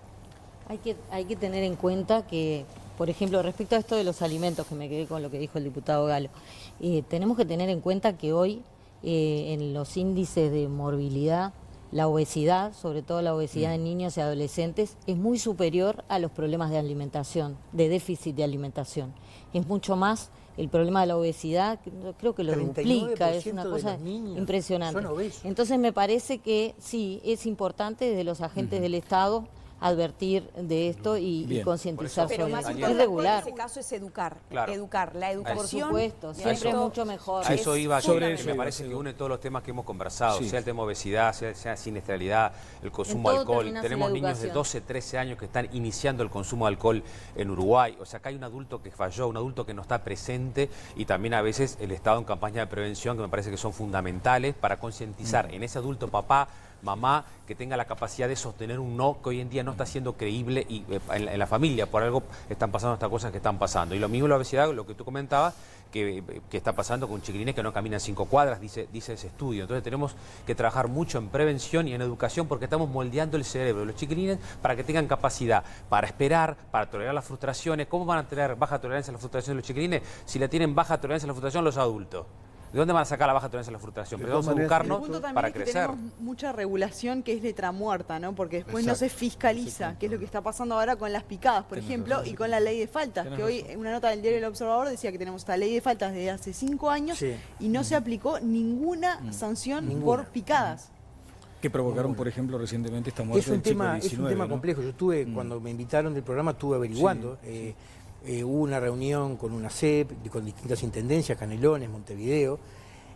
Hay que tener en cuenta que, por ejemplo, respecto a esto de los alimentos, que me quedé con lo que dijo el diputado Galo, tenemos que tener en cuenta que hoy en los índices de morbilidad, la obesidad, sobre todo la obesidad en niños y adolescentes, es muy superior a los problemas de alimentación, de déficit de alimentación. Es mucho más el problema de la obesidad, creo que lo
39%
duplica, es una
de
cosa
los niños
impresionante.
son obesos.
Entonces me parece que sí, es importante desde los agentes del Estado advertir de esto y
Bien.
concientizar
Pero
sobre
más
eso.
importante
Es regular.
en ese caso es educar.
Claro.
Educar. La
Por
educación.
supuesto, siempre
esto
mucho mejor.
A eso iba yo,
sobre
que
eso
me
iba,
parece
sí.
que une todos los temas que hemos conversado,
Sí.
sea el tema obesidad, sea siniestralidad, el consumo
En
de
todo
alcohol.
termina
Tenemos
sin
niños de
educación.
12, 13 años que están iniciando el consumo de alcohol en Uruguay. O sea, acá hay un adulto que falló, un adulto que no está presente y también a veces el Estado en campaña de prevención que me parece que son fundamentales para concientizar en ese adulto papá, mamá, que tenga la capacidad de sostener un no que hoy en día no está siendo creíble y en la familia, por algo están pasando estas cosas que están pasando. Y lo mismo la obesidad, lo que tú comentabas, que está pasando con chiquilines que no caminan 5 cuadras, dice ese estudio. Entonces tenemos que trabajar mucho en prevención y en educación porque estamos moldeando el cerebro de los chiquilines para que tengan capacidad para esperar, para tolerar las frustraciones. ¿Cómo van a tener baja tolerancia a la frustración los chiquilines si la tienen baja tolerancia a la frustración los adultos? ¿De dónde van a sacar la baja tolerancia a la frustración?
De
Pero vamos a
todas maneras,
educarnos
El punto también
para
es que
crecer.
tenemos mucha regulación que es letra muerta, ¿no? Porque después no
Exacto.
se fiscaliza, que es lo que está pasando ahora con las picadas, por ejemplo, y con la ley de faltas, que hoy en una nota del diario El Observador decía que tenemos esta ley de faltas desde hace 5 años
Sí.
y no se aplicó ninguna sanción
Ninguna.
por picadas.
Que provocaron, por ejemplo, recientemente esta muerte
Es un
del chico de
tema,
19, ¿no?
complejo. Yo estuve, cuando me invitaron del programa, estuve averiguando. hubo una reunión con una CEP, con distintas intendencias, Canelones, Montevideo.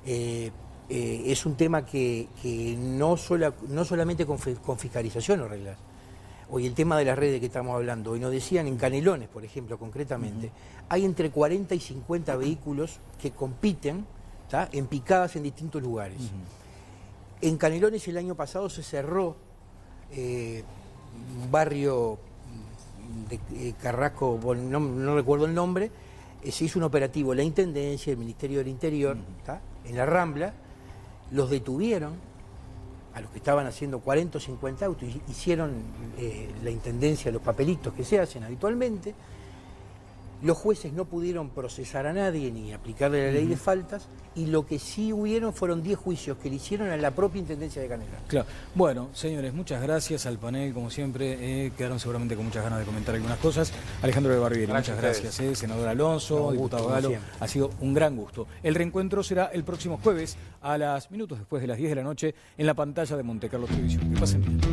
Es un tema que no solamente con fiscalización lo arreglas. Hoy el tema de las redes que estamos hablando, hoy nos decían en Canelones, por ejemplo, concretamente, hay entre 40 y 50 vehículos que compiten, ¿tá?, en picadas en distintos lugares. En Canelones el año pasado se cerró un barrio de Carrasco, no recuerdo el nombre, se hizo un operativo, la Intendencia, el Ministerio del Interior, ¿tá?, en la Rambla, los detuvieron a los que estaban haciendo 40 o 50 autos, hicieron la Intendencia los papelitos que se hacen habitualmente. Los jueces no pudieron procesar a nadie ni aplicarle la ley de faltas, y lo que sí hubieron fueron 10 juicios que le hicieron a la propia Intendencia de Canelones.
Claro. Bueno, señores, muchas gracias al panel, como siempre. Quedaron seguramente con muchas ganas de comentar algunas cosas. Alejandro de Barbieri, muchas gracias. Senador Alonso, diputado Galo, ha sido un gran gusto. El reencuentro será el próximo jueves a minutos después de las 10 de la noche en la pantalla de Montecarlo Televisión. Que pasen bien.